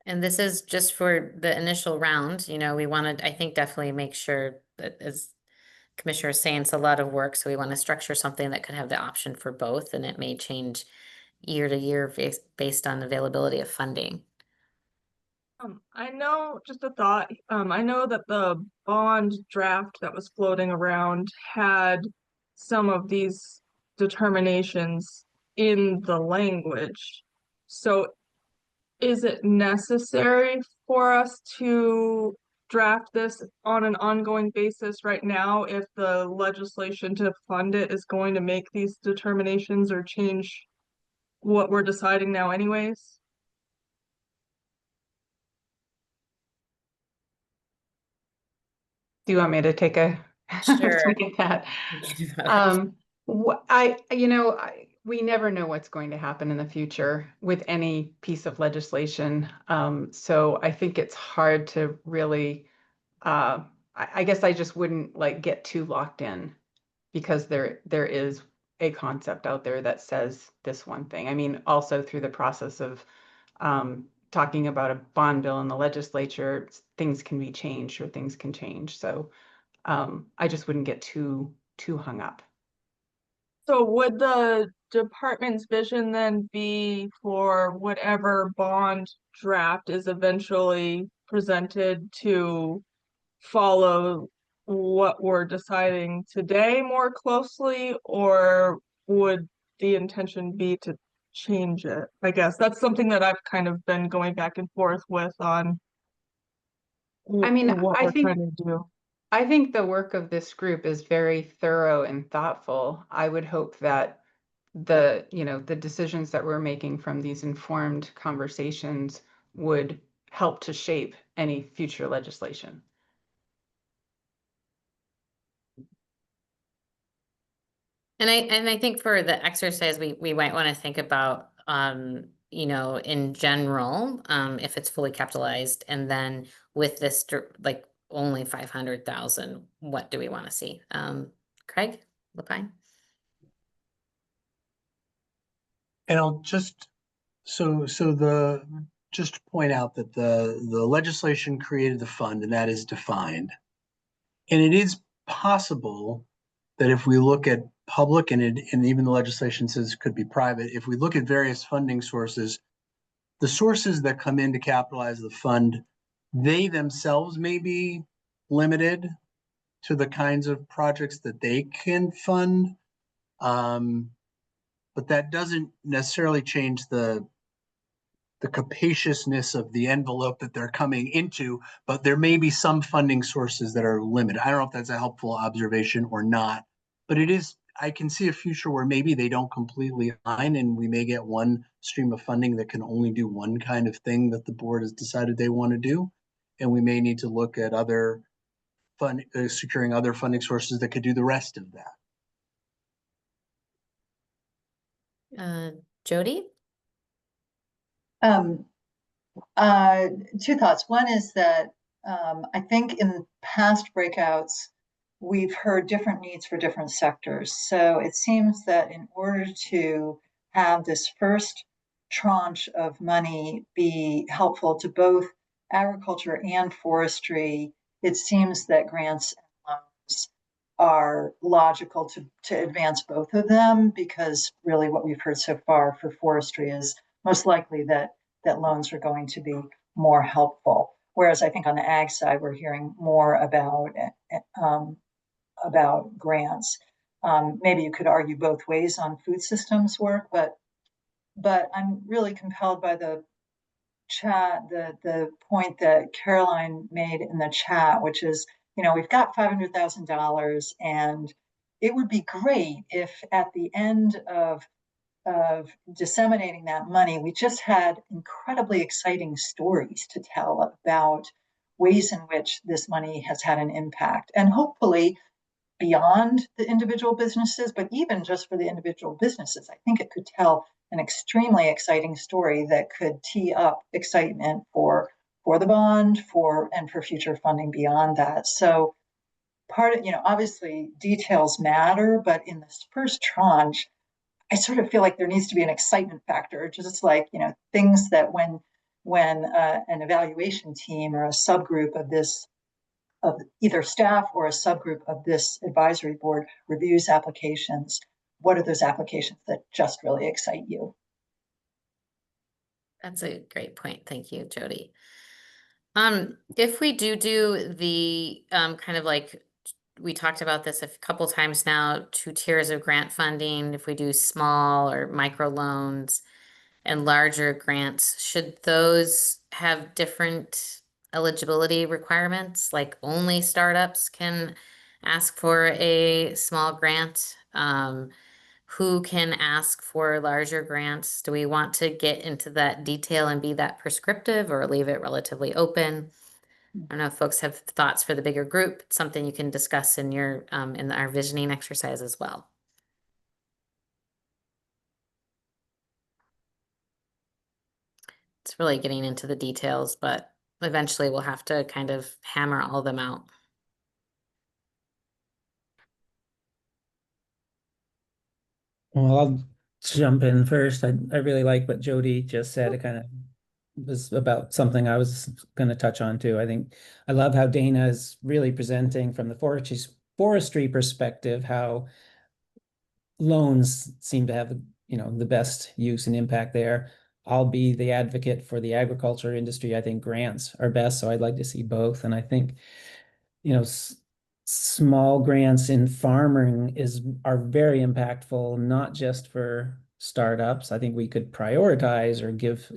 And this is just for the initial round, we want to, I think, definitely make sure that, as Commissioner is saying, it's a lot of work. So we want to structure something that could have the option for both, and it may change year to year based on availability of funding. I know, just a thought, I know that the bond draft that was floating around had some of these determinations in the language. So is it necessary for us to draft this on an ongoing basis right now if the legislation to fund it is going to make these determinations or change what we're deciding now anyways? Do you want me to take a Sure. take at that? We never know what's going to happen in the future with any piece of legislation. So I think it's hard to really, I guess I just wouldn't get too locked in, because there is a concept out there that says this one thing. I mean, also through the process of talking about a bond bill in the legislature, things can be changed or things can change. So I just wouldn't get too hung up. So would the department's vision then be for whatever bond draft is eventually presented to follow what we're deciding today more closely, or would the intention be to change it? I guess that's something that I've kind of been going back and forth with on I mean, what I we're think trying to do. I think the work of this group is very thorough and thoughtful. I would hope that the decisions that we're making from these informed conversations would help to shape any future legislation. And I think for the exercise, we might want to think about, in general, if it's fully capitalized, and then with this, like only 500,000, what do we want to see? Craig Lapine? And I'll just, just to point out that the legislation created the fund and that is defined. And it is possible that if we look at public and even the legislation says it could be private, if we look at various funding sources, the sources that come in to capitalize the fund, they themselves may be limited to the kinds of projects that they can fund. But that doesn't necessarily change the capaciousness of the envelope that they're coming into, but there may be some funding sources that are limited. I don't know if that's a helpful observation or not, but it is, I can see a future where maybe they don't completely align and we may get one stream of funding that can only do one kind of thing that the board has decided they want to do. And we may need to look at other securing other funding sources that could do the rest of that. Jody? Two thoughts. One is that I think in past breakouts, we've heard different needs for different sectors. So it seems that in order to have this first tranche of money be helpful to both agriculture and forestry, it seems that grants and loans are logical to advance both of them, because really what we've heard so far for forestry is most likely that loans are going to be more helpful. Whereas I think on the ag side, we're hearing more about grants. Maybe you could argue both ways on food systems work, but I'm really compelled by the chat, the point that Caroline made in the chat, which is, we've got $500,000, and it would be great if at the end of disseminating that money, we just had incredibly exciting stories to tell about ways in which this money has had an impact, and hopefully beyond the individual businesses, but even just for the individual businesses, I think it could tell an extremely exciting story that could tee up excitement for the bond, and for future funding beyond that. So part of, obviously details matter, but in this first tranche, I sort of feel like there needs to be an excitement factor, just like, things that when an evaluation team or a subgroup of either staff or a subgroup of this advisory board reviews applications, what are those applications that just really excite you? That's a great point. Thank you, Jody. If we do the kind of like, we talked about this a couple times now, 2 tiers of grant funding, if we do small or micro loans and larger grants, should those have different eligibility requirements? Like only startups can ask for a small grant? Who can ask for larger grants? Do we want to get into that detail and be that prescriptive, or leave it relatively open? I don't know if folks have thoughts for the bigger group. It's something you can discuss in your in our visioning exercise as well. It's really getting into the details, but eventually we'll have to kind of hammer all of them out. Well, I'll jump in first. I really like what Jody just said. It kind of was about something I was going to touch on too. I think I love how Dana is really presenting from the forestry perspective, how loans seem to have, the best use and impact there. I'll be the advocate for the agriculture industry. I think grants are best, so I'd like to see both. And I think, small grants in farming are very impactful, not just for startups. I think we could prioritize or give,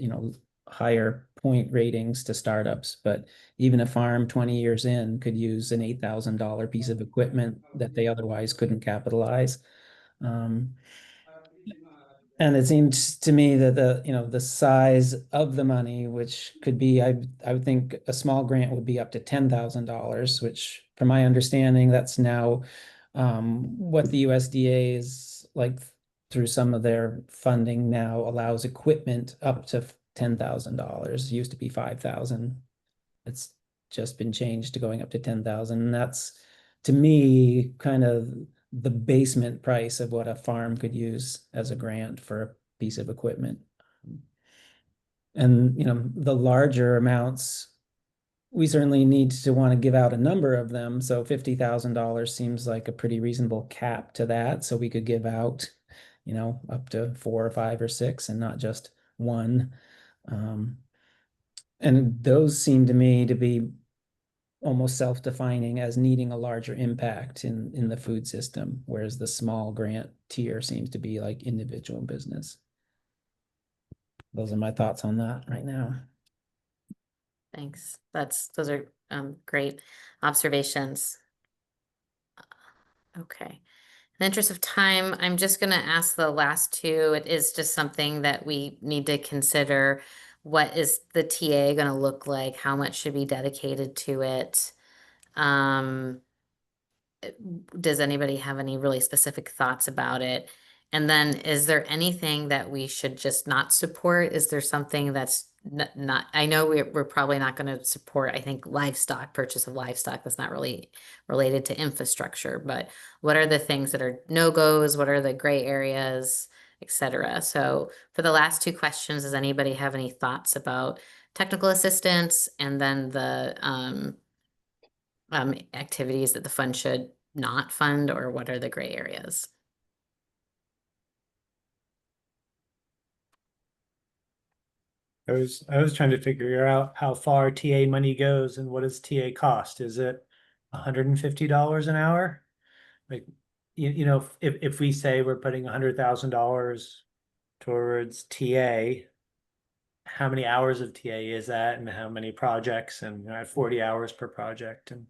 higher point ratings to startups, but even a farm 20 years in could use an $8,000 piece of equipment that they otherwise couldn't capitalize. And it seems to me that the size of the money, which could be, I would think a small grant would be up to $10,000, which from my understanding, that's now what the USDA is like through some of their funding now allows equipment up to $10,000. Used to be 5,000. It's just been changed to going up to 10,000. And that's, to me, kind of the basement price of what a farm could use as a grant for a piece of equipment. And, the larger amounts, we certainly need to want to give out a number of them. So $50,000 seems like a pretty reasonable cap to that. So we could give out, up to 4 or 5 or 6 and not just one. And those seem to me to be almost self-defining as needing a larger impact in the food system, whereas the small grant tier seems to be like individual business. Those are my thoughts on that right now. Thanks. Those are great observations. Okay. In the interest of time, I'm just going to ask the last two. It is just something that we need to consider. What is the TA going to look like? How much should be dedicated to it? Does anybody have any really specific thoughts about it? And then is there anything that we should just not support? Is there something that's not, I know we're probably not going to support, I think, purchase of livestock. That's not really related to infrastructure, but what are the things that are no-goes? What are the gray areas, etc.? So for the last two questions, does anybody have any thoughts about technical assistance and then the activities that the fund should not fund, or what are the gray areas? I was trying to figure out how far TA money goes and what does TA cost? Is it $150 an hour? Like, if we say we're putting $100,000 towards TA, how many hours of TA is that, and how many projects, and 40 hours per project, and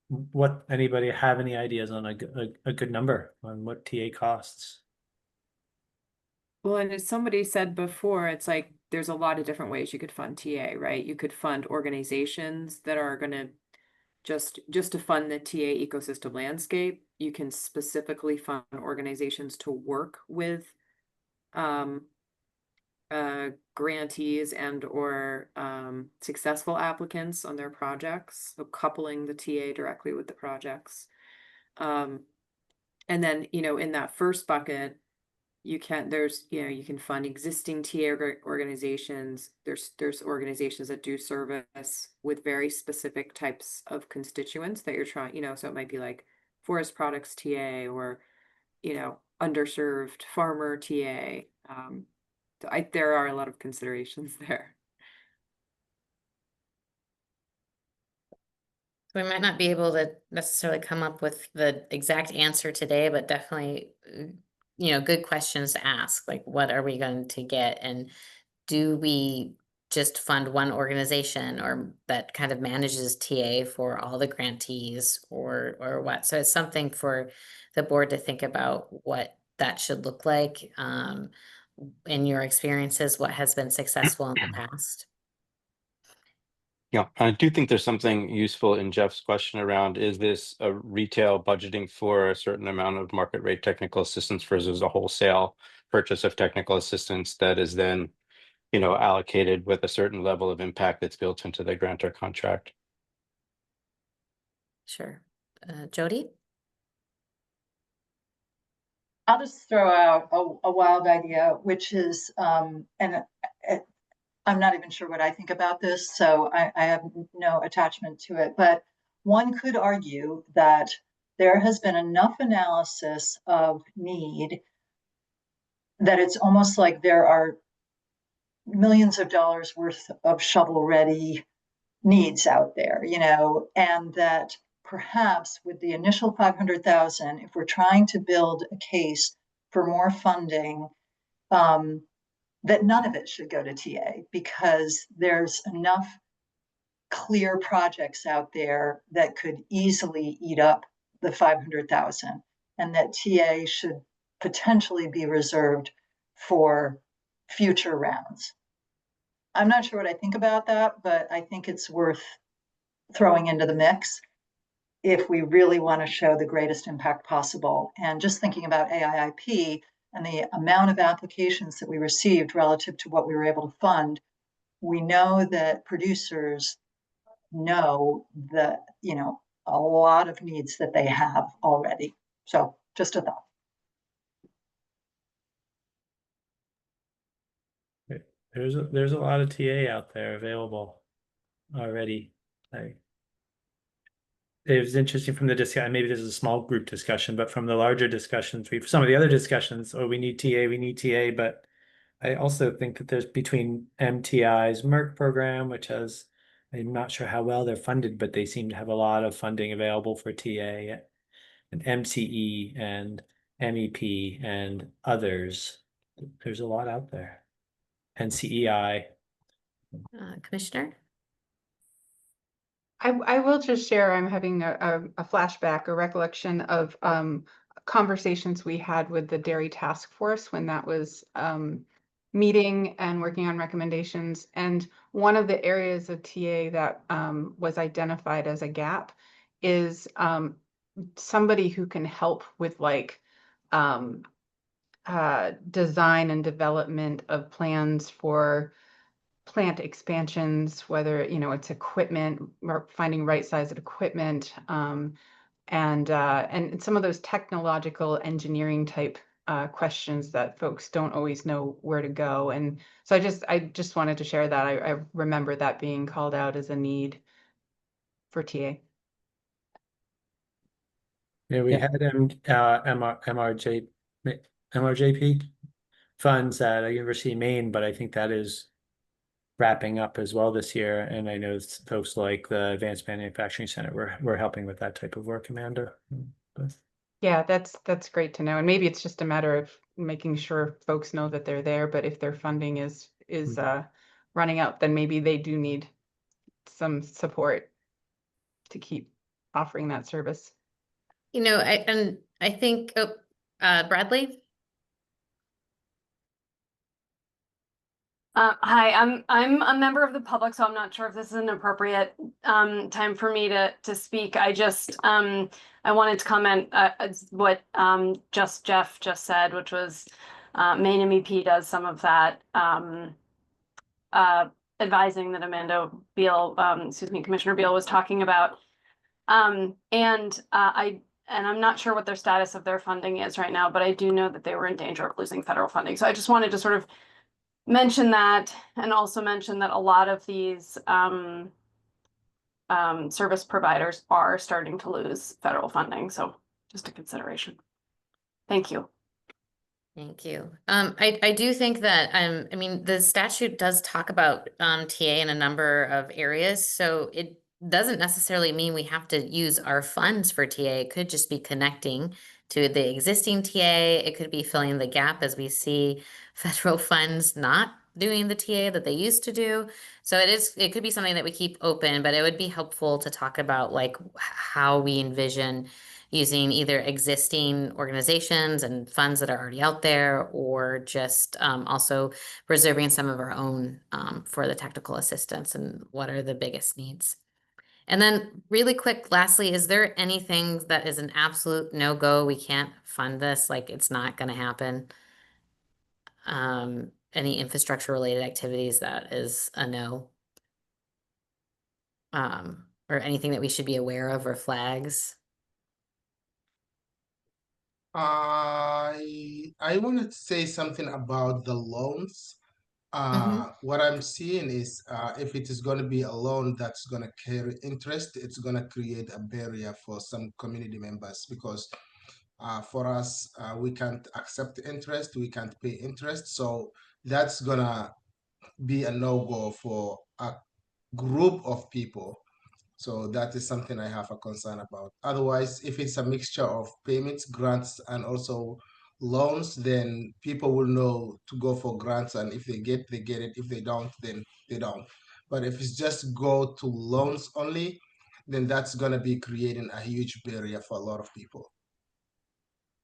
what, anybody have any ideas on a good number on what TA costs? Well, and as somebody said before, it's like there's a lot of different ways you could fund TA, right? You could fund organizations that are going to just to fund the TA ecosystem landscape. You can specifically fund organizations to work with grantees and or successful applicants on their projects, so coupling the TA directly with the projects. And then, in that first bucket, you can fund existing TA organizations. There's organizations that do service with very specific types of constituents that you're trying, so it might be like forest products TA or, underserved farmer TA. There are a lot of considerations there. We might not be able to necessarily come up with the exact answer today, but definitely, good questions to ask, like what are we going to get? And do we just fund one organization or that kind of manages TA for all the grantees or what? So it's something for the board to think about what that should look like. In your experiences, what has been successful in the past? Yeah, I do think there's something useful in Jeff's question around, is this a retail budgeting for a certain amount of market rate technical assistance versus a wholesale purchase of technical assistance that is then, allocated with a certain level of impact that's built into the grantor contract? Sure. Jody? I'll just throw out a wild idea, which is, and I'm not even sure what I think about this, so I have no attachment to it, but one could argue that there has been enough analysis of need that it's almost like there are millions of dollars worth of shovel-ready needs out there, and that perhaps with the initial 500,000, if we're trying to build a case for more funding, that none of it should go to TA, because there's enough clear projects out there that could easily eat up the 500,000, and that TA should potentially be reserved for future rounds. I'm not sure what I think about that, but I think it's worth throwing into the mix if we really want to show the greatest impact possible. And just thinking about AIIP and the amount of applications that we received relative to what we were able to fund, we know that producers know that, a lot of needs that they have already. So just a thought. There's a lot of TA out there available already. It was interesting from the discussion, maybe this is a small group discussion, but from the larger discussions, some of the other discussions, we need TA, but I also think that there's between MTI's Merck program, which has, I'm not sure how well they're funded, but they seem to have a lot of funding available for TA, and MCE and MEP and others. There's a lot out there. And CEI. Commissioner? I will just share, I'm having a flashback, a recollection of conversations we had with the Dairy Task Force when that was meeting and working on recommendations. And one of the areas of TA that was identified as a gap is somebody who can help with design and development of plans for plant expansions, whether it's equipment or finding right-sized equipment, and some of those technological engineering type questions that folks don't always know where to go. And so I just wanted to share that. I remember that being called out as a need for TA. Yeah, we had MRJP funds at University of Maine, but I think that is wrapping up as well this year. And I know folks like the Advanced Manufacturing Center we're helping with that type of work, Amanda. But yeah, that's great to know. And maybe it's just a matter of making sure folks know that they're there, but if their funding is running out, then maybe they do need some support to keep offering that service. I think Bradley. Hi, I'm a member of the public, so I'm not sure if this is an appropriate time for me to speak. I just I wanted to comment what Jeff just said, which was Maine MEP does some of that advising that Amanda Beal, Commissioner Beal was talking about, and I'm not sure what their status of their funding is right now, but I do know that they were in danger of losing federal funding. So I just wanted to sort of mention that, and also mention that a lot of these service providers are starting to lose federal funding. So just a consideration. Thank you. Thank you. I do think that, I mean, the statute does talk about TA in a number of areas, so it doesn't necessarily mean we have to use our funds for TA. It could just be connecting to the existing TA. It could be filling the gap as we see federal funds not doing the TA that they used to do. So it could be something that we keep open, but it would be helpful to talk about like how we envision using either existing organizations and funds that are already out there, or just also reserving some of our own for the technical assistance and what are the biggest needs. And then really quick, lastly, is there anything that is an absolute no-go? We can't fund this, like it's not going to happen. Any infrastructure related activities that is a no? Or anything that we should be aware of or flags? I wanted to say something about the loans. what I'm seeing is if it is going to be a loan that's going to carry interest, it's going to create a barrier for some community members because for us, we can't accept interest, we can't pay interest. So that's going to be a no-go for a group of people. So that is something I have a concern about. Otherwise, if it's a mixture of payments, grants, and also loans, then people will know to go for grants, and if they get it. If they don't, then they don't. But if it's just go to loans only, then that's gonna be creating a huge barrier for a lot of people.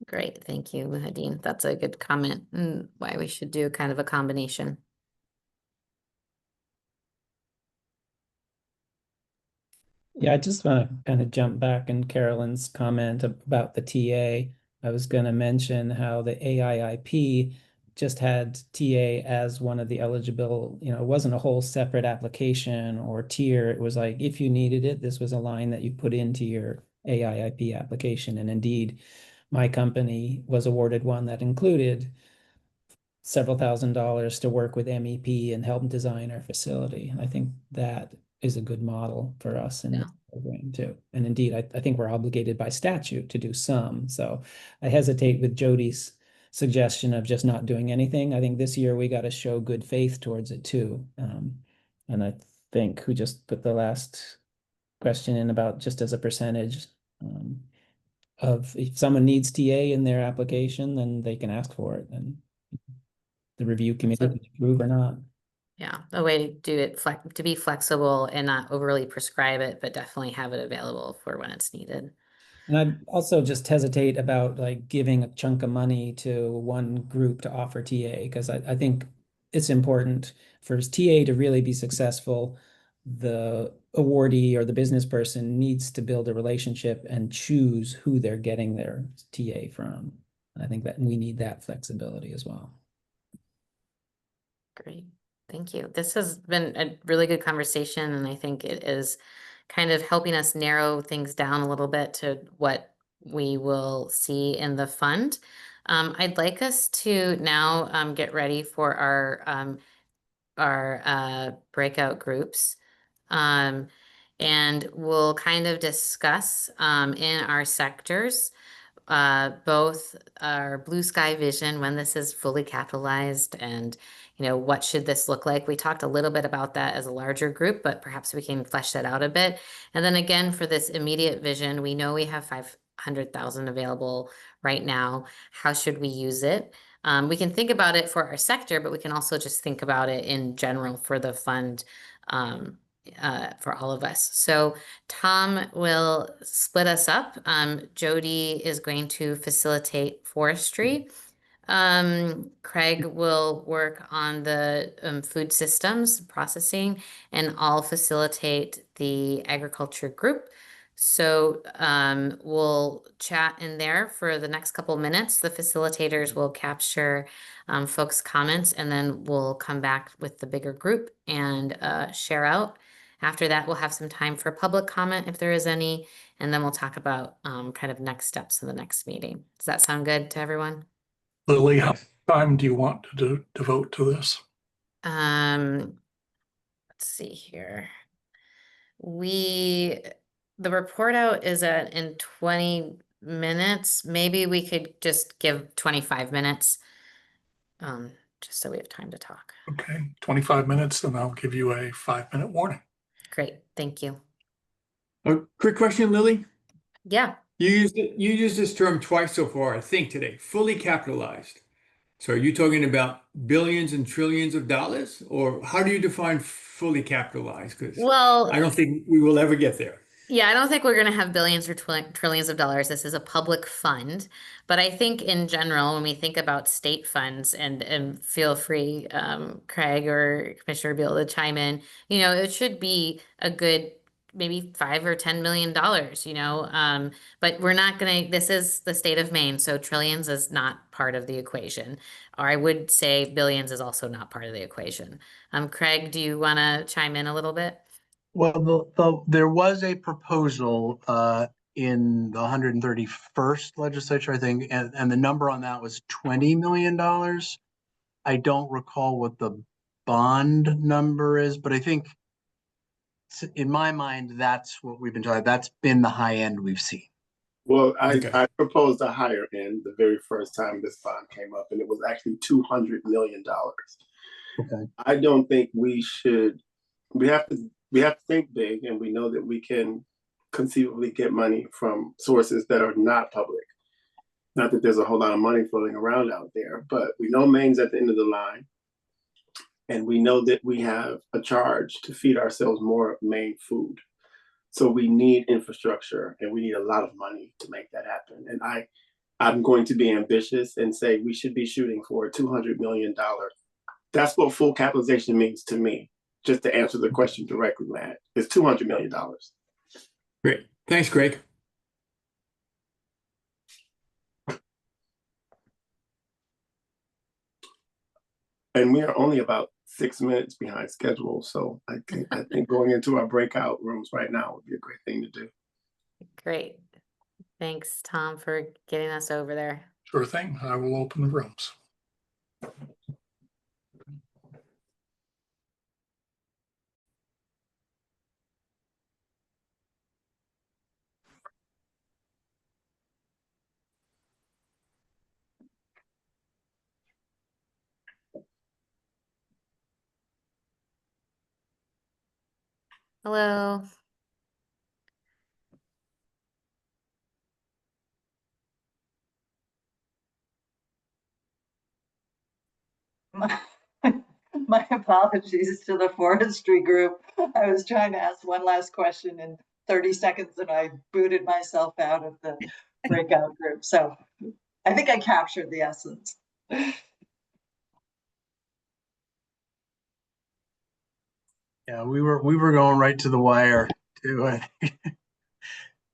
Great, thank you, Muhadeen. That's a good comment and why we should do kind of a combination. Yeah, I just want to kind of jump back in Carolyn's comment about the TA. I was going to mention how the AIIP just had TA as one of the eligible, it wasn't a whole separate application or tier. It was like, if you needed it, this was a line that you put into your AIIP application. And indeed, my company was awarded one that included several $1,000s to work with MEP and help design our facility. I think that is a good model for us in this program too. And indeed, I think we're obligated by statute to do some. So I hesitate with Jody's suggestion of just not doing anything. I think this year we got to show good faith towards it too. And I think who just put the last question in about just as a percentage of if someone needs TA in their application, then they can ask for it and the review committee can approve or not. Yeah, a way to do it to be flexible and not overly prescribe it, but definitely have it available for when it's needed. And I also just hesitate about like giving a chunk of money to one group to offer TA because I think it's important for TA to really be successful. The awardee or the business person needs to build a relationship and choose who they're getting their TA from. And I think that we need that flexibility as well. Great. Thank you. This has been a really good conversation, and I think it is kind of helping us narrow things down a little bit to what we will see in the fund. I'd like us to now get ready for our breakout groups. And we'll kind of discuss in our sectors both our blue sky vision when this is fully capitalized and what should this look like. We talked a little bit about that as a larger group, but perhaps we can flesh that out a bit. And then again, for this immediate vision, we know we have 500,000 available right now. How should we use it? We can think about it for our sector, but we can also just think about it in general for the fund for all of us. So Tom will split us up. Jody is going to facilitate forestry. Craig will work on the food systems processing, and I'll facilitate the agriculture group. So we'll chat in there for the next couple minutes. The facilitators will capture folks' comments, and then we'll come back with the bigger group and share out. After that, we'll have some time for public comment if there is any, and then we'll talk about kind of next steps in the next meeting. Does that sound good to everyone? Lily, how much time do you want to devote to this? Let's see here. The report out is in 20 minutes. Maybe we could just give 25 minutes, just so we have time to talk. Okay, 25 minutes, and I'll give you a 5-minute warning. Great, thank you. A quick question, Lily. Yeah. You used this term twice so far, I think today, fully capitalized. So are you talking about billions and trillions of dollars, or how do you define fully capitalized? Because I don't think we will ever get there. Yeah, I don't think we're going to have billions or trillions of dollars. This is a public fund. But I think in general, when we think about state funds, and feel free, Craig or Commissioner Beal, to chime in, it should be a good maybe $5 or $10 million, but we're not going to, this is the state of Maine, so trillions is not part of the equation. Or I would say billions is also not part of the equation. Craig, do you want to chime in a little bit? Well, there was a proposal in the 131st legislature, I think, and the number on that was $20 million. I don't recall what the bond number is, but I think in my mind, that's what we've been talking. That's been the high end we've seen. Well, Okay. I proposed a higher end the very first time this bond came up, and it was actually $200 million. Okay. I don't think we should. We have to think big, and we know that we can conceivably get money from sources that are not public. Not that there's a whole lot of money floating around out there, but we know Maine's at the end of the line, and we know that we have a charge to feed ourselves more Maine food. So we need infrastructure, and we need a lot of money to make that happen. And I'm going to be ambitious and say we should be shooting for a $200 million. That's what full capitalization means to me. Just to answer the question directly, Matt, it's $200 million. Great. Thanks, Greg. And we are only about 6 minutes behind schedule. So I think going into our breakout rooms right now would be a great thing to do. Great. Thanks, Tom, for getting us over there. Sure thing. I will open the rooms. Hello. My apologies to the forestry group. I was trying to ask one last question in 30 seconds and I booted myself out of the breakout group. So I think I captured the essence. Yeah, we were going right to the wire too.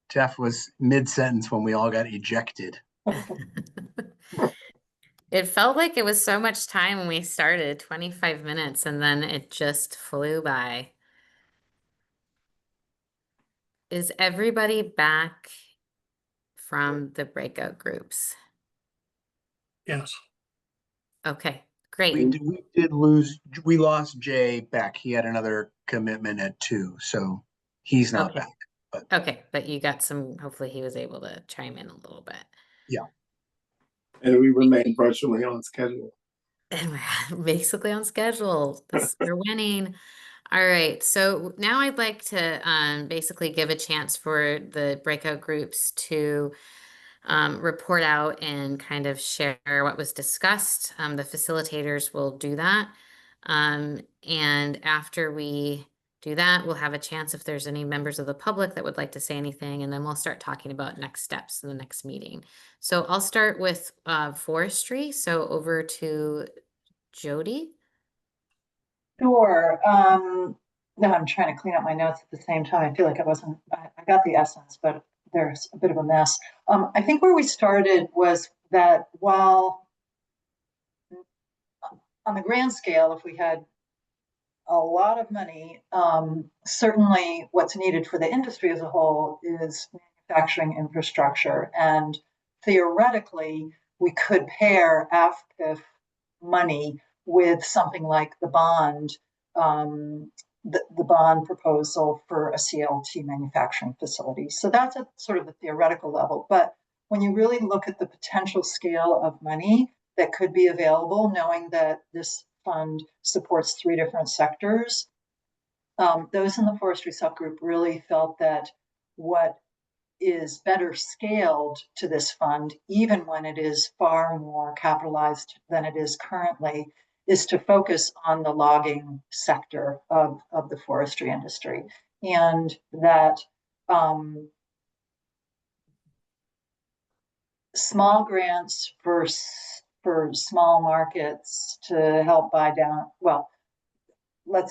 Jeff was mid-sentence when we all got ejected. It felt like it was so much time when we started, 25 minutes, and then it just flew by. Is everybody back from the breakout groups? Yes. Okay, great. We lost Jay back. He had another commitment at 2, so he's not Okay. back. But Okay, but you got some, hopefully he was able to chime in a little bit. yeah. And we remain virtually on schedule. And we're basically on schedule. We're winning. All right, so now I'd like to basically give a chance for the breakout groups to report out and kind of share what was discussed. The facilitators will do that. And after we do that, we'll have a chance if there's any members of the public that would like to say anything, and then we'll start talking about next steps in the next meeting. So I'll start with forestry. So over to Jody. Sure. No, I'm trying to clean up my notes at the same time. I feel like I got the essence, but there's a bit of a mess. I think where we started was that while on the grand scale, if we had a lot of money, certainly what's needed for the industry as a whole is manufacturing infrastructure. And theoretically, we could pair AFPIF money with something like the bond, the bond proposal for a CLT manufacturing facility. So that's at sort of the theoretical level. But when you really look at the potential scale of money that could be available, knowing that this fund supports 3 different sectors, those in the forestry subgroup really felt that what is better scaled to this fund, even when it is far more capitalized than it is currently, is to focus on the logging sector of the forestry industry. And that small grants for small markets to help buy down, well, that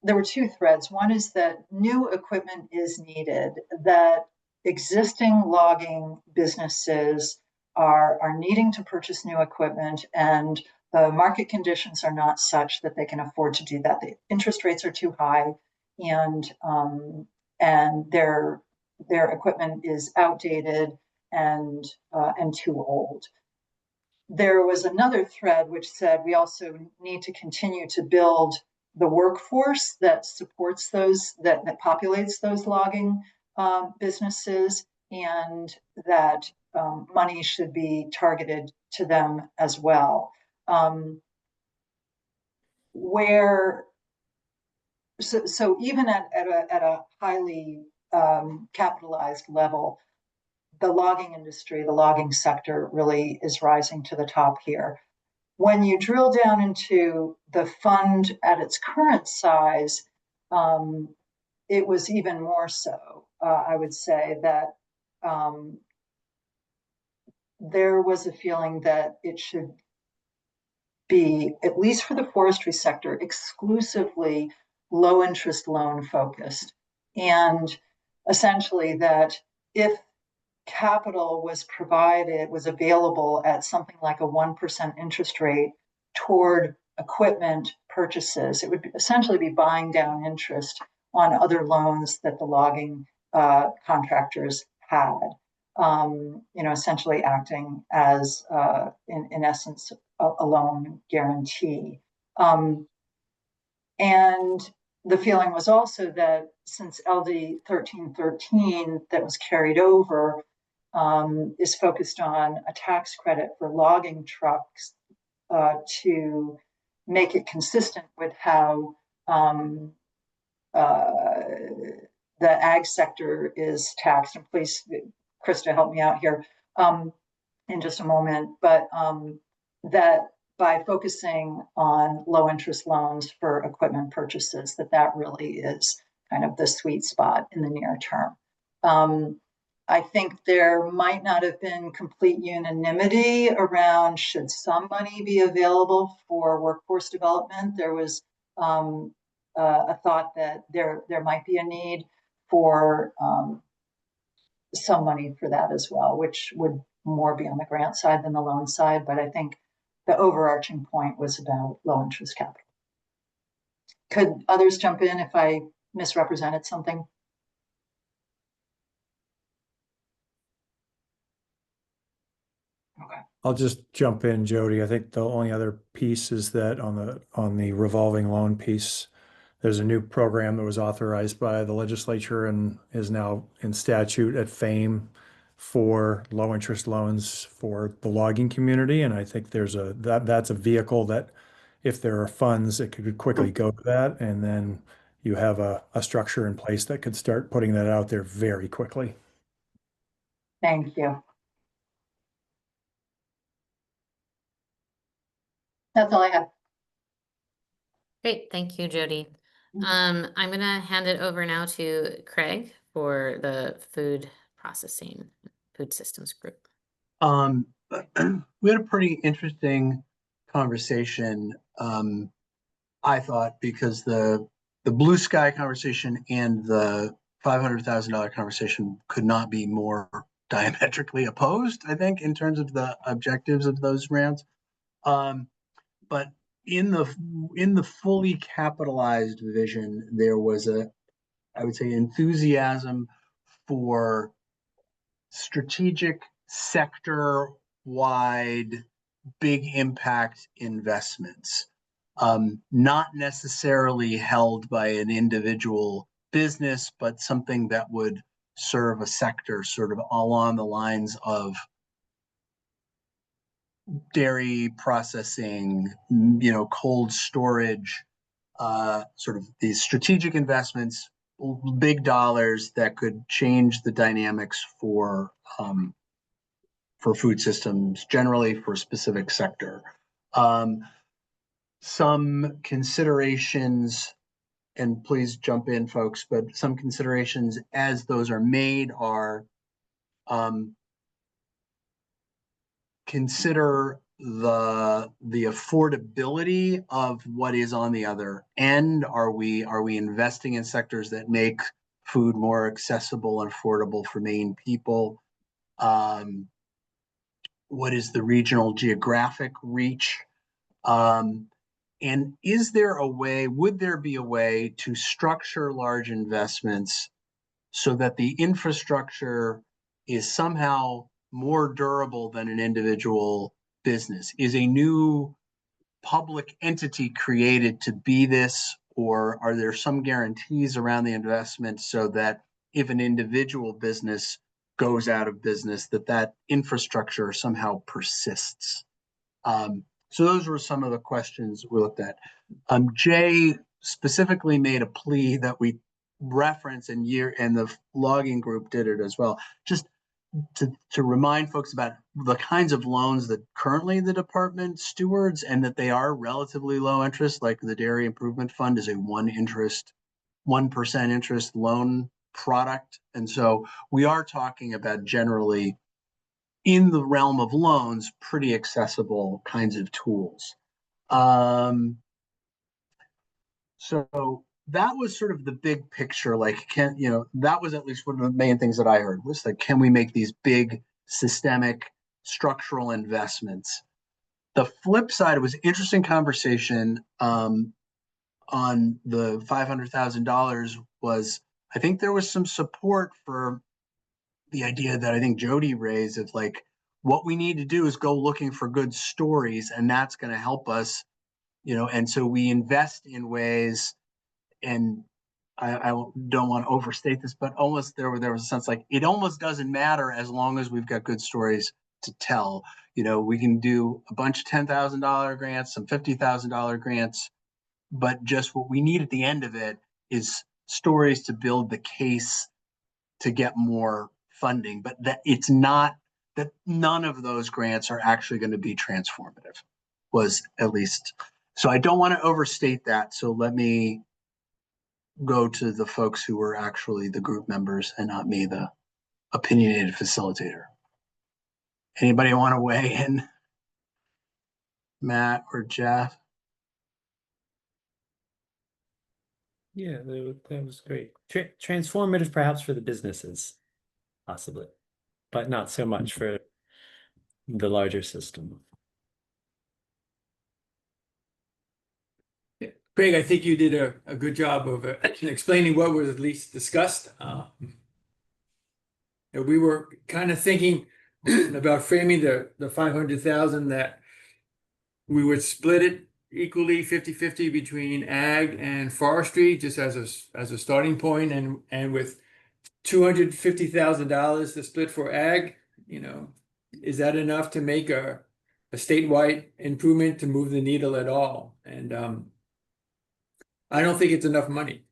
there were 2 threads. One is that new equipment is needed, that existing logging businesses are needing to purchase new equipment, and the market conditions are not such that they can afford to do that. The interest rates are too high, and their equipment is outdated and too old. there was another thread which said we also need to continue to build the workforce that supports those, that populates those logging businesses, and that money should be targeted to them as well. So even at a highly capitalized level, the logging industry, the logging sector really is rising to the top here. When you drill down into the fund at its current size, it was even more so. I would say that there was a feeling that it should be, at least for the forestry sector, exclusively low interest loan focused. And essentially that if capital was provided, was available at something like a 1% interest rate toward equipment purchases, it would essentially be buying down interest on other loans that the logging contractors had. Essentially acting as, in essence, a loan guarantee. And the feeling was also that since LD 1313 that was carried over is focused on a tax credit for logging trucks to make it consistent with how the ag sector is taxed. And please, Krista, help me out here in just a moment, but that by focusing on low interest loans for equipment purchases, that really is kind of the sweet spot in the near term. I think there might not have been complete unanimity around should some money be available for workforce development. There was a thought that there might be a need for some money for that as well, which would more be on the grant side than the loan side. But I think the overarching point was about low interest capital. Could others jump in if I misrepresented something? Okay. I'll just jump in, Jody. I think the only other piece is that on the revolving loan piece, there's a new program that was authorized by the legislature and is now in statute at FAME for low interest loans for the logging community. And I think that's a vehicle that if there are funds, it could quickly go to that. And then you have a structure in place that could start putting that out there very quickly. Thank you. That's all I have. Great, thank you, Jody. I'm gonna hand it over now to Craig for the food processing, food systems group. We had a pretty interesting conversation, I thought, because the blue sky conversation and the $500,000 conversation could not be more diametrically opposed, I think, in terms of the objectives of those rounds. But in the fully capitalized vision, there was I would say, enthusiasm for strategic sector-wide big impact investments, not necessarily held by an individual business, but something that would serve a sector sort of along the lines of dairy processing, cold storage, sort of these strategic investments, big dollars that could change the dynamics for food systems, generally for a specific sector. Some considerations, and please jump in, folks, but some considerations as those are made are consider the affordability of what is on the other end. Are we investing in sectors that make food more accessible and affordable for Maine people? What is the regional geographic reach? And is there a way, would there be a way to structure large investments so that the infrastructure is somehow more durable than an individual business? Is a new public entity created to be this, or are there some guarantees around the investment so that if an individual business goes out of business, that infrastructure somehow persists? So those were some of the questions we looked at. Jay specifically made a plea that we reference, and the logging group did it as well, just to remind folks about the kinds of loans that currently the department stewards, and that they are relatively low interest. Like the Dairy Improvement Fund is a 1% interest loan product. And so we are talking about generally, in the realm of loans, pretty accessible kinds of tools. So that was sort of the big picture. Like, that was at least one of the main things that I heard, was like, can we make these big systemic structural investments? The flip side, it was an interesting conversation on the $500,000 was, I think there was some support for the idea that I think Jody raised of like, what we need to do is go looking for good stories, and that's going to help us, and so we invest in ways, and I don't want to overstate this, but almost there was a sense like it almost doesn't matter as long as we've got good stories to tell. We can do a bunch of $10,000 grants, some $50,000 grants, but just what we need at the end of it is stories to build the case to get more funding, but that it's not that none of those grants are actually going to be transformative, was at least. So I don't want to overstate that. So let me go to the folks who were actually the group members and not me, the opinionated facilitator. Anybody want to weigh in? Matt or Jeff? Yeah, that was great. Transformative perhaps for the businesses, possibly, but not so much for the larger system. Craig, I think you did a good job of explaining what was at least discussed. We were kind of thinking about framing the 500,000, that we would split it equally 50-50 between ag and forestry, just as a starting point, and with $250,000 to split for ag, is that enough to make a statewide improvement to move the needle at all? And I don't think it's enough money.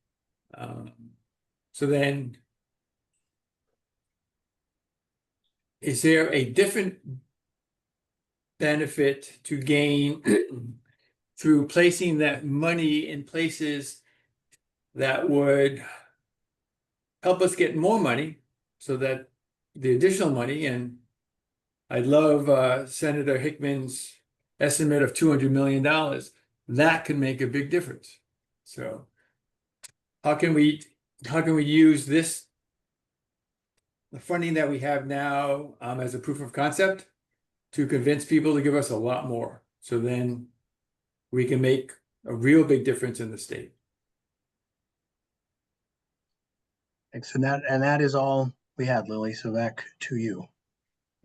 So then, is there a different benefit to gain through placing that money in places that would help us get more money, so that the additional money, and I love Senator Hickman's estimate of $200 million, that can make a big difference. So how can we use the funding that we have now as a proof of concept to convince people to give us a lot more, so then we can make a real big difference in the state? Thanks. And that is all we had, Lily. So back to you.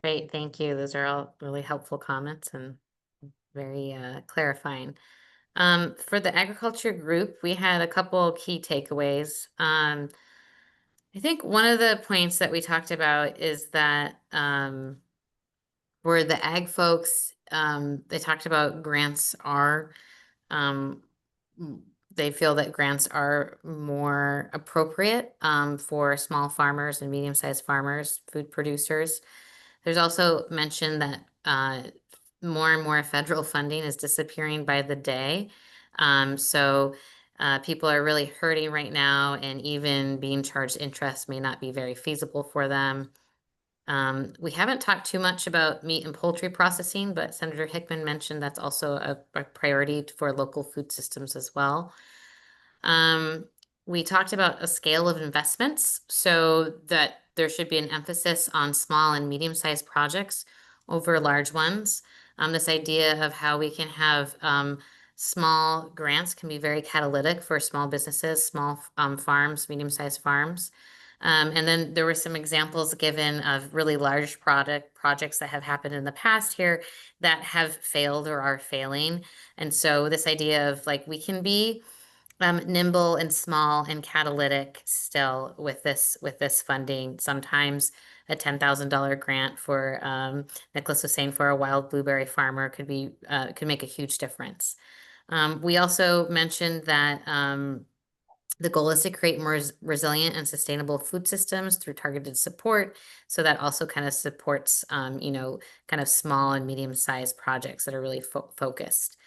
Great, thank you. Those are all really helpful comments and very clarifying. For the agriculture group, we had a couple key takeaways. I think one of the points that we talked about is that where the ag folks, they talked about grants are, they feel that grants are more appropriate for small farmers and medium-sized farmers, food producers. There's also mention that more and more federal funding is disappearing by the day. So people are really hurting right now, and even being charged interest may not be very feasible for them. We haven't talked too much about meat and poultry processing, but Senator Hickman mentioned that's also a priority for local food systems as well. We talked about a scale of investments, so that there should be an emphasis on small and medium-sized projects over large ones. This idea of how we can have small grants can be very catalytic for small businesses, small farms, medium-sized farms. And then there were some examples given of really large projects that have happened in the past here that have failed or are failing. And so this idea of like, we can be nimble and small and catalytic still with this funding. Sometimes a $10,000 grant for Nicholas was saying for a wild blueberry farmer could make a huge difference. We also mentioned that the goal is to create more resilient and sustainable food systems through targeted support. So that also kind of supports, kind of small and medium-sized projects that are really focused.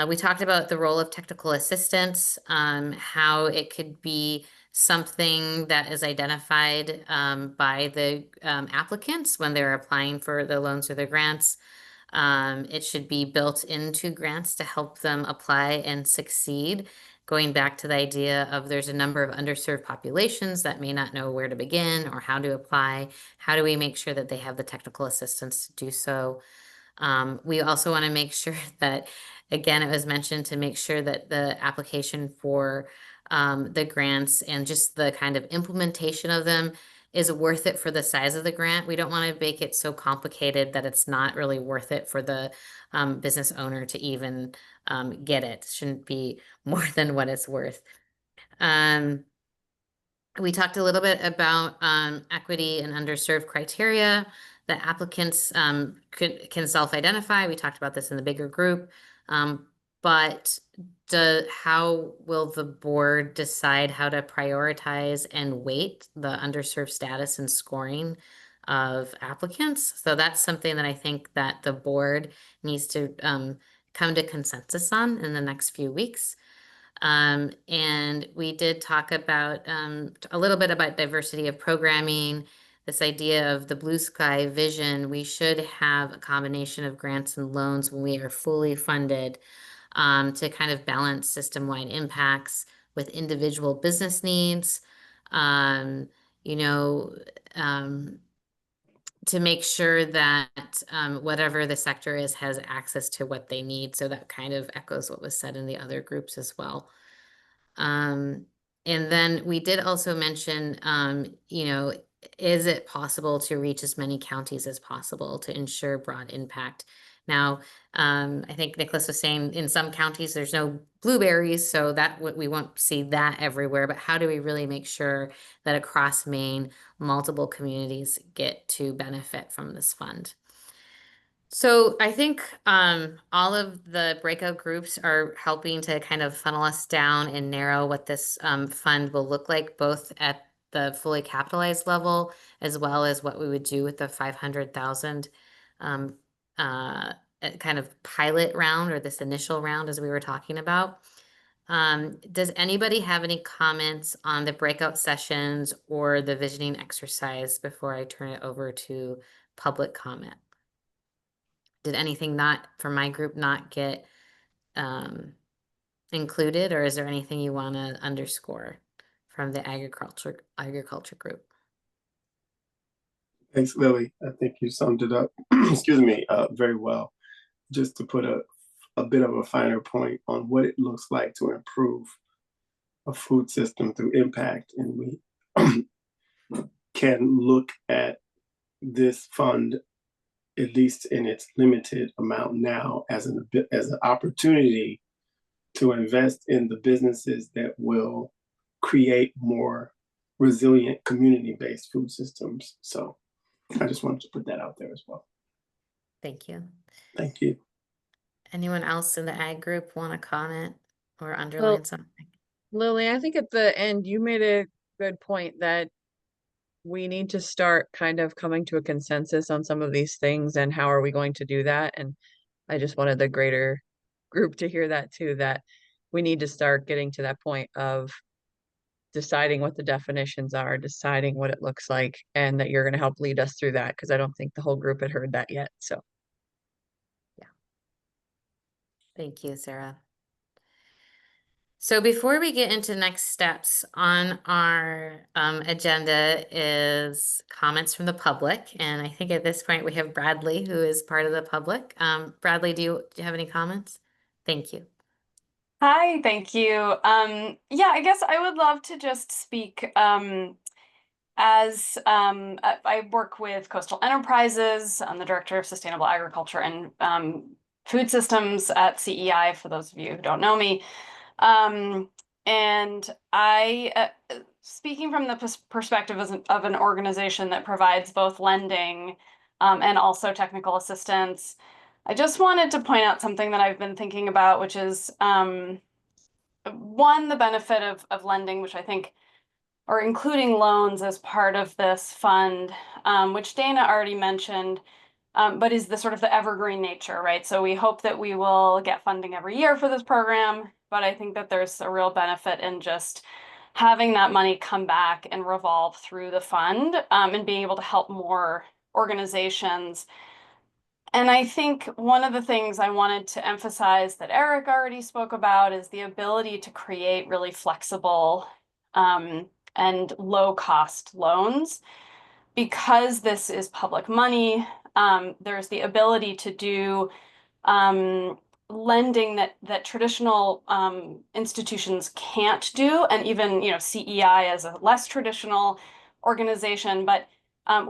We talked about the role of technical assistance, how it could be something that is identified by the applicants when they're applying for the loans or the grants. It should be built into grants to help them apply and succeed. Going back to the idea of there's a number of underserved populations that may not know where to begin or how to apply. How do we make sure that they have the technical assistance to do so? We also want to make sure that, again, it was mentioned to make sure that the application for the grants and just the kind of implementation of them is worth it for the size of the grant. We don't want to make it so complicated that it's not really worth it for the business owner to even get it. It shouldn't be more than what it's worth. We talked a little bit about equity and underserved criteria that applicants can self-identify. We talked about this in the bigger group. But how will the board decide how to prioritize and weight the underserved status and scoring of applicants? So that's something that I think that the board needs to come to consensus on in the next few weeks. And we did talk about a little bit about diversity of programming, this idea of the blue sky vision. We should have a combination of grants and loans when we are fully funded to kind of balance system-wide impacts with individual business needs, to make sure that whatever the sector is has access to what they need. So that kind of echoes what was said in the other groups as well. And then we did also mention, is it possible to reach as many counties as possible to ensure broad impact? Now, I think Nicholas was saying in some counties there's no blueberries, so that we won't see that everywhere. But how do we really make sure that across Maine, multiple communities get to benefit from this fund? So I think all of the breakout groups are helping to kind of funnel us down and narrow what this fund will look like, both at the fully capitalized level as well as what we would do with the 500,000 kind of pilot round, or this initial round as we were talking about. Does anybody have any comments on the breakout sessions or the visioning exercise before I turn it over to public comment? Did anything not from my group not get included, or is there anything you want to underscore from the agriculture group? Thanks, Lily. I think you summed it up, excuse me, very well. Just to put a bit of a finer point on what it looks like to improve a food system through impact. And we can look at this fund, at least in its limited amount now, as an opportunity to invest in the businesses that will create more resilient community-based food systems. So I just wanted to put that out there as well. Thank you. Thank you. Anyone else in the ag group want to comment or underline something? Lily, I think at the end you made a good point that we need to start kind of coming to a consensus on some of these things, and how are we going to do that? And I just wanted the greater group to hear that too, that we need to start getting to that point of deciding what the definitions are, deciding what it looks like, and that you're going to help lead us through that, because I don't think the whole group had heard that yet. So Thank you, Sarah. So before we get into next steps on our agenda is comments from the public. And I think at this point we have Bradley, who is part of the public. Bradley, do you have any comments? Thank you. Hi, thank you. Yeah, I guess I would love to just speak as I work with Coastal Enterprises, I'm the Director of Sustainable Agriculture and Food Systems at CEI, for those of you who don't know me. And I, speaking from the perspective of an organization that provides both lending and also technical assistance, I just wanted to point out something that I've been thinking about, which is one, the benefit of lending, which I think, or including loans as part of this fund, which Dana already mentioned, but is the sort of the evergreen nature, right? So we hope that we will get funding every year for this program, but I think that there's a real benefit in just having that money come back and revolve through the fund, and being able to help more organizations. And I think one of the things I wanted to emphasize that Eric already spoke about is the ability to create really flexible and low-cost loans. Because this is public money, there's the ability to do lending that traditional institutions can't do, and even CEI as a less traditional organization. But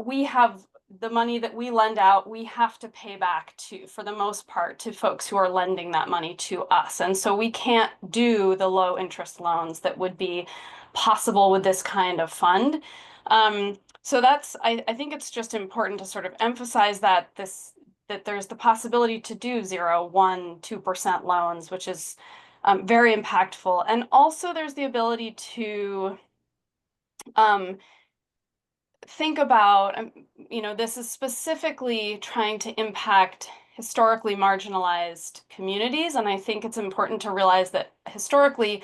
we have the money that we lend out, we have to pay back to, for the most part, to folks who are lending that money to us. And so we can't do the low interest loans that would be possible with this kind of fund. So that's, I think it's just important to sort of emphasize that there's the possibility to do 0, 1, 2% loans, which is very impactful. And also there's the ability to think about, this is specifically trying to impact historically marginalized communities. And I think it's important to realize that historically,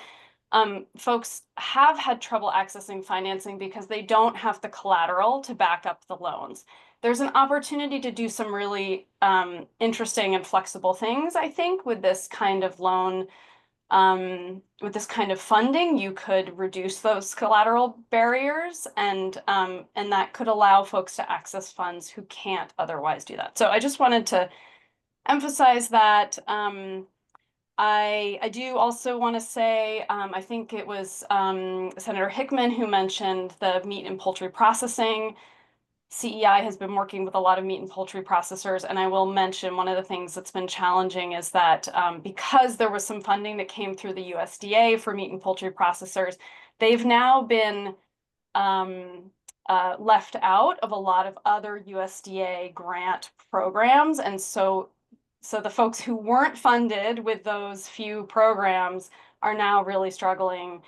folks have had trouble accessing financing because they don't have the collateral to back up the loans. There's an opportunity to do some really interesting and flexible things, I think, with this kind of loan. With this kind of funding, you could reduce those collateral barriers, and that could allow folks to access funds who can't otherwise do that. So I just wanted to emphasize that. I do also want to say, I think it was Senator Hickman who mentioned the meat and poultry processing. CEI has been working with a lot of meat and poultry processors, and I will mention one of the things that's been challenging is that because there was some funding that came through the USDA for meat and poultry processors, they've now been left out of a lot of other USDA grant programs. And so the folks who weren't funded with those few programs are now really struggling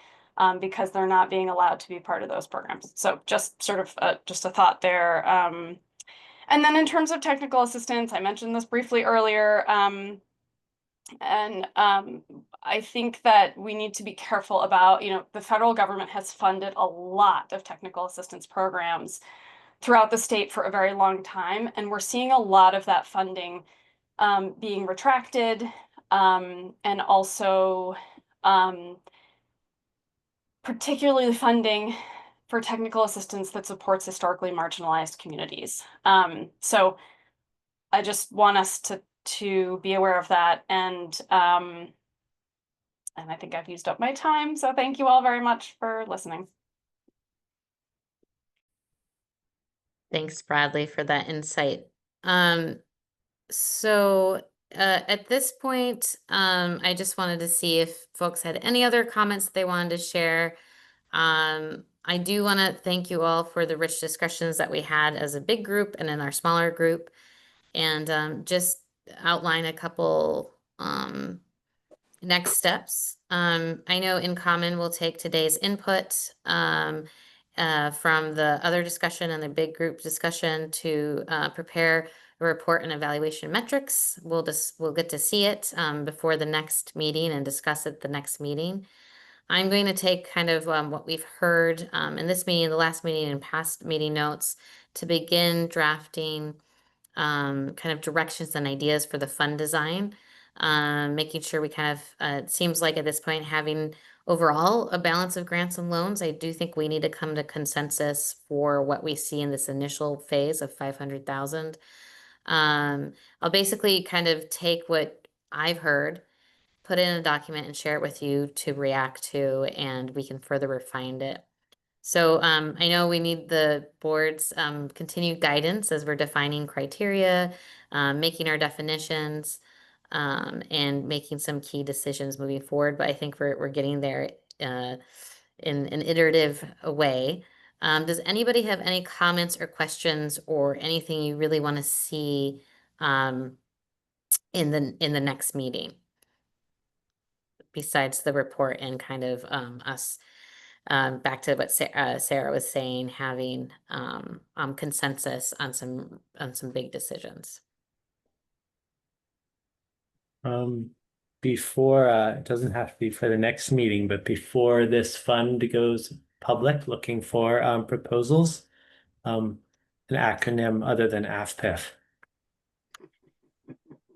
because they're not being allowed to be part of those programs. So just sort of just a thought there. And then in terms of technical assistance, I mentioned this briefly earlier. I think that we need to be careful about, the federal government has funded a lot of technical assistance programs throughout the state for a very long time. And we're seeing a lot of that funding being retracted, and also particularly funding for technical assistance that supports historically marginalized communities. So I just want us to be aware of that. And I think I've used up my time. So thank you all very much for listening. Thanks, Bradley, for that insight. So at this point, I just wanted to see if folks had any other comments they wanted to share. I do want to thank you all for the rich discussions that we had as a big group and in our smaller group, and just outline a couple next steps. I know In Common will take today's input from the other discussion and the big group discussion to prepare a report and evaluation metrics. We'll get to see it before the next meeting and discuss it the next meeting. I'm going to take kind of what we've heard in this meeting, the last meeting, and past meeting notes to begin drafting kind of directions and ideas for the fund design, making sure we kind of, it seems like at this point, having overall a balance of grants and loans. I do think we need to come to consensus for what we see in this initial phase of 500,000. I'll basically kind of take what I've heard, put it in a document and share it with you to react to, and we can further refine it. So I know we need the board's continued guidance as we're defining criteria, making our definitions, and making some key decisions moving forward. But I think we're getting there in an iterative way. Does anybody have any comments or questions or anything you really want to see in the next meeting? Besides the report and kind of us back to what Sarah was saying, having consensus on some big decisions. Before, it doesn't have to be for the next meeting, but before this fund goes public, looking for proposals, an acronym other than AFPIF.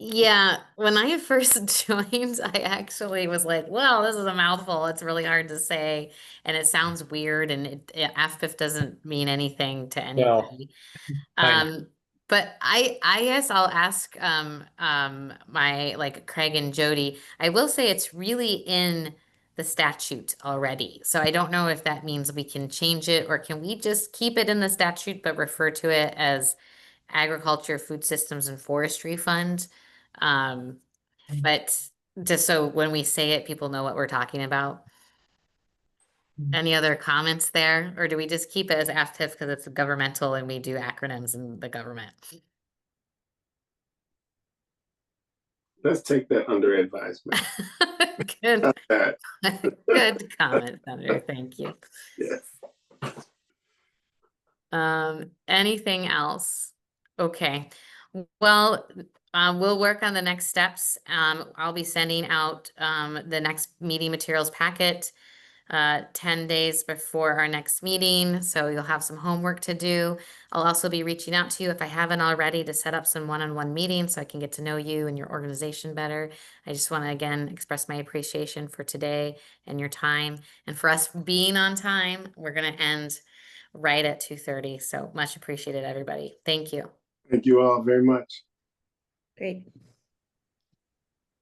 Yeah, when I first joined, I actually was like, well, this is a mouthful. It's really hard to say, and it sounds weird, and AFPIF doesn't mean anything to Well, anybody. fine. But I guess I'll ask my like Craig and Jody. I will say it's really in the statute already. So I don't know if that means we can change it, or can we just keep it in the statute but refer to it as Agriculture, Food Systems, and Forestry Fund. But just so when we say it, people know what we're talking about. Any other comments there? Or do we just keep it as AFTIF because it's governmental and we do acronyms in the government? Let's take that under advisement. Good. How's that? Good comment, Senator. Thank you. Yes. Anything else? Okay. Well, we'll work on the next steps. I'll be sending out the next meeting materials packet 10 days before our next meeting. So you'll have some homework to do. I'll also be reaching out to you if I haven't already to set up some one-on-one meetings so I can get to know you and your organization better. I just want to again express my appreciation for today and your time, and for us being on time. We're going to end right at 2:30. So much appreciated, everybody. Thank you. Thank you all very much. Great.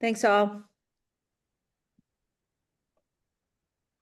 Thanks all.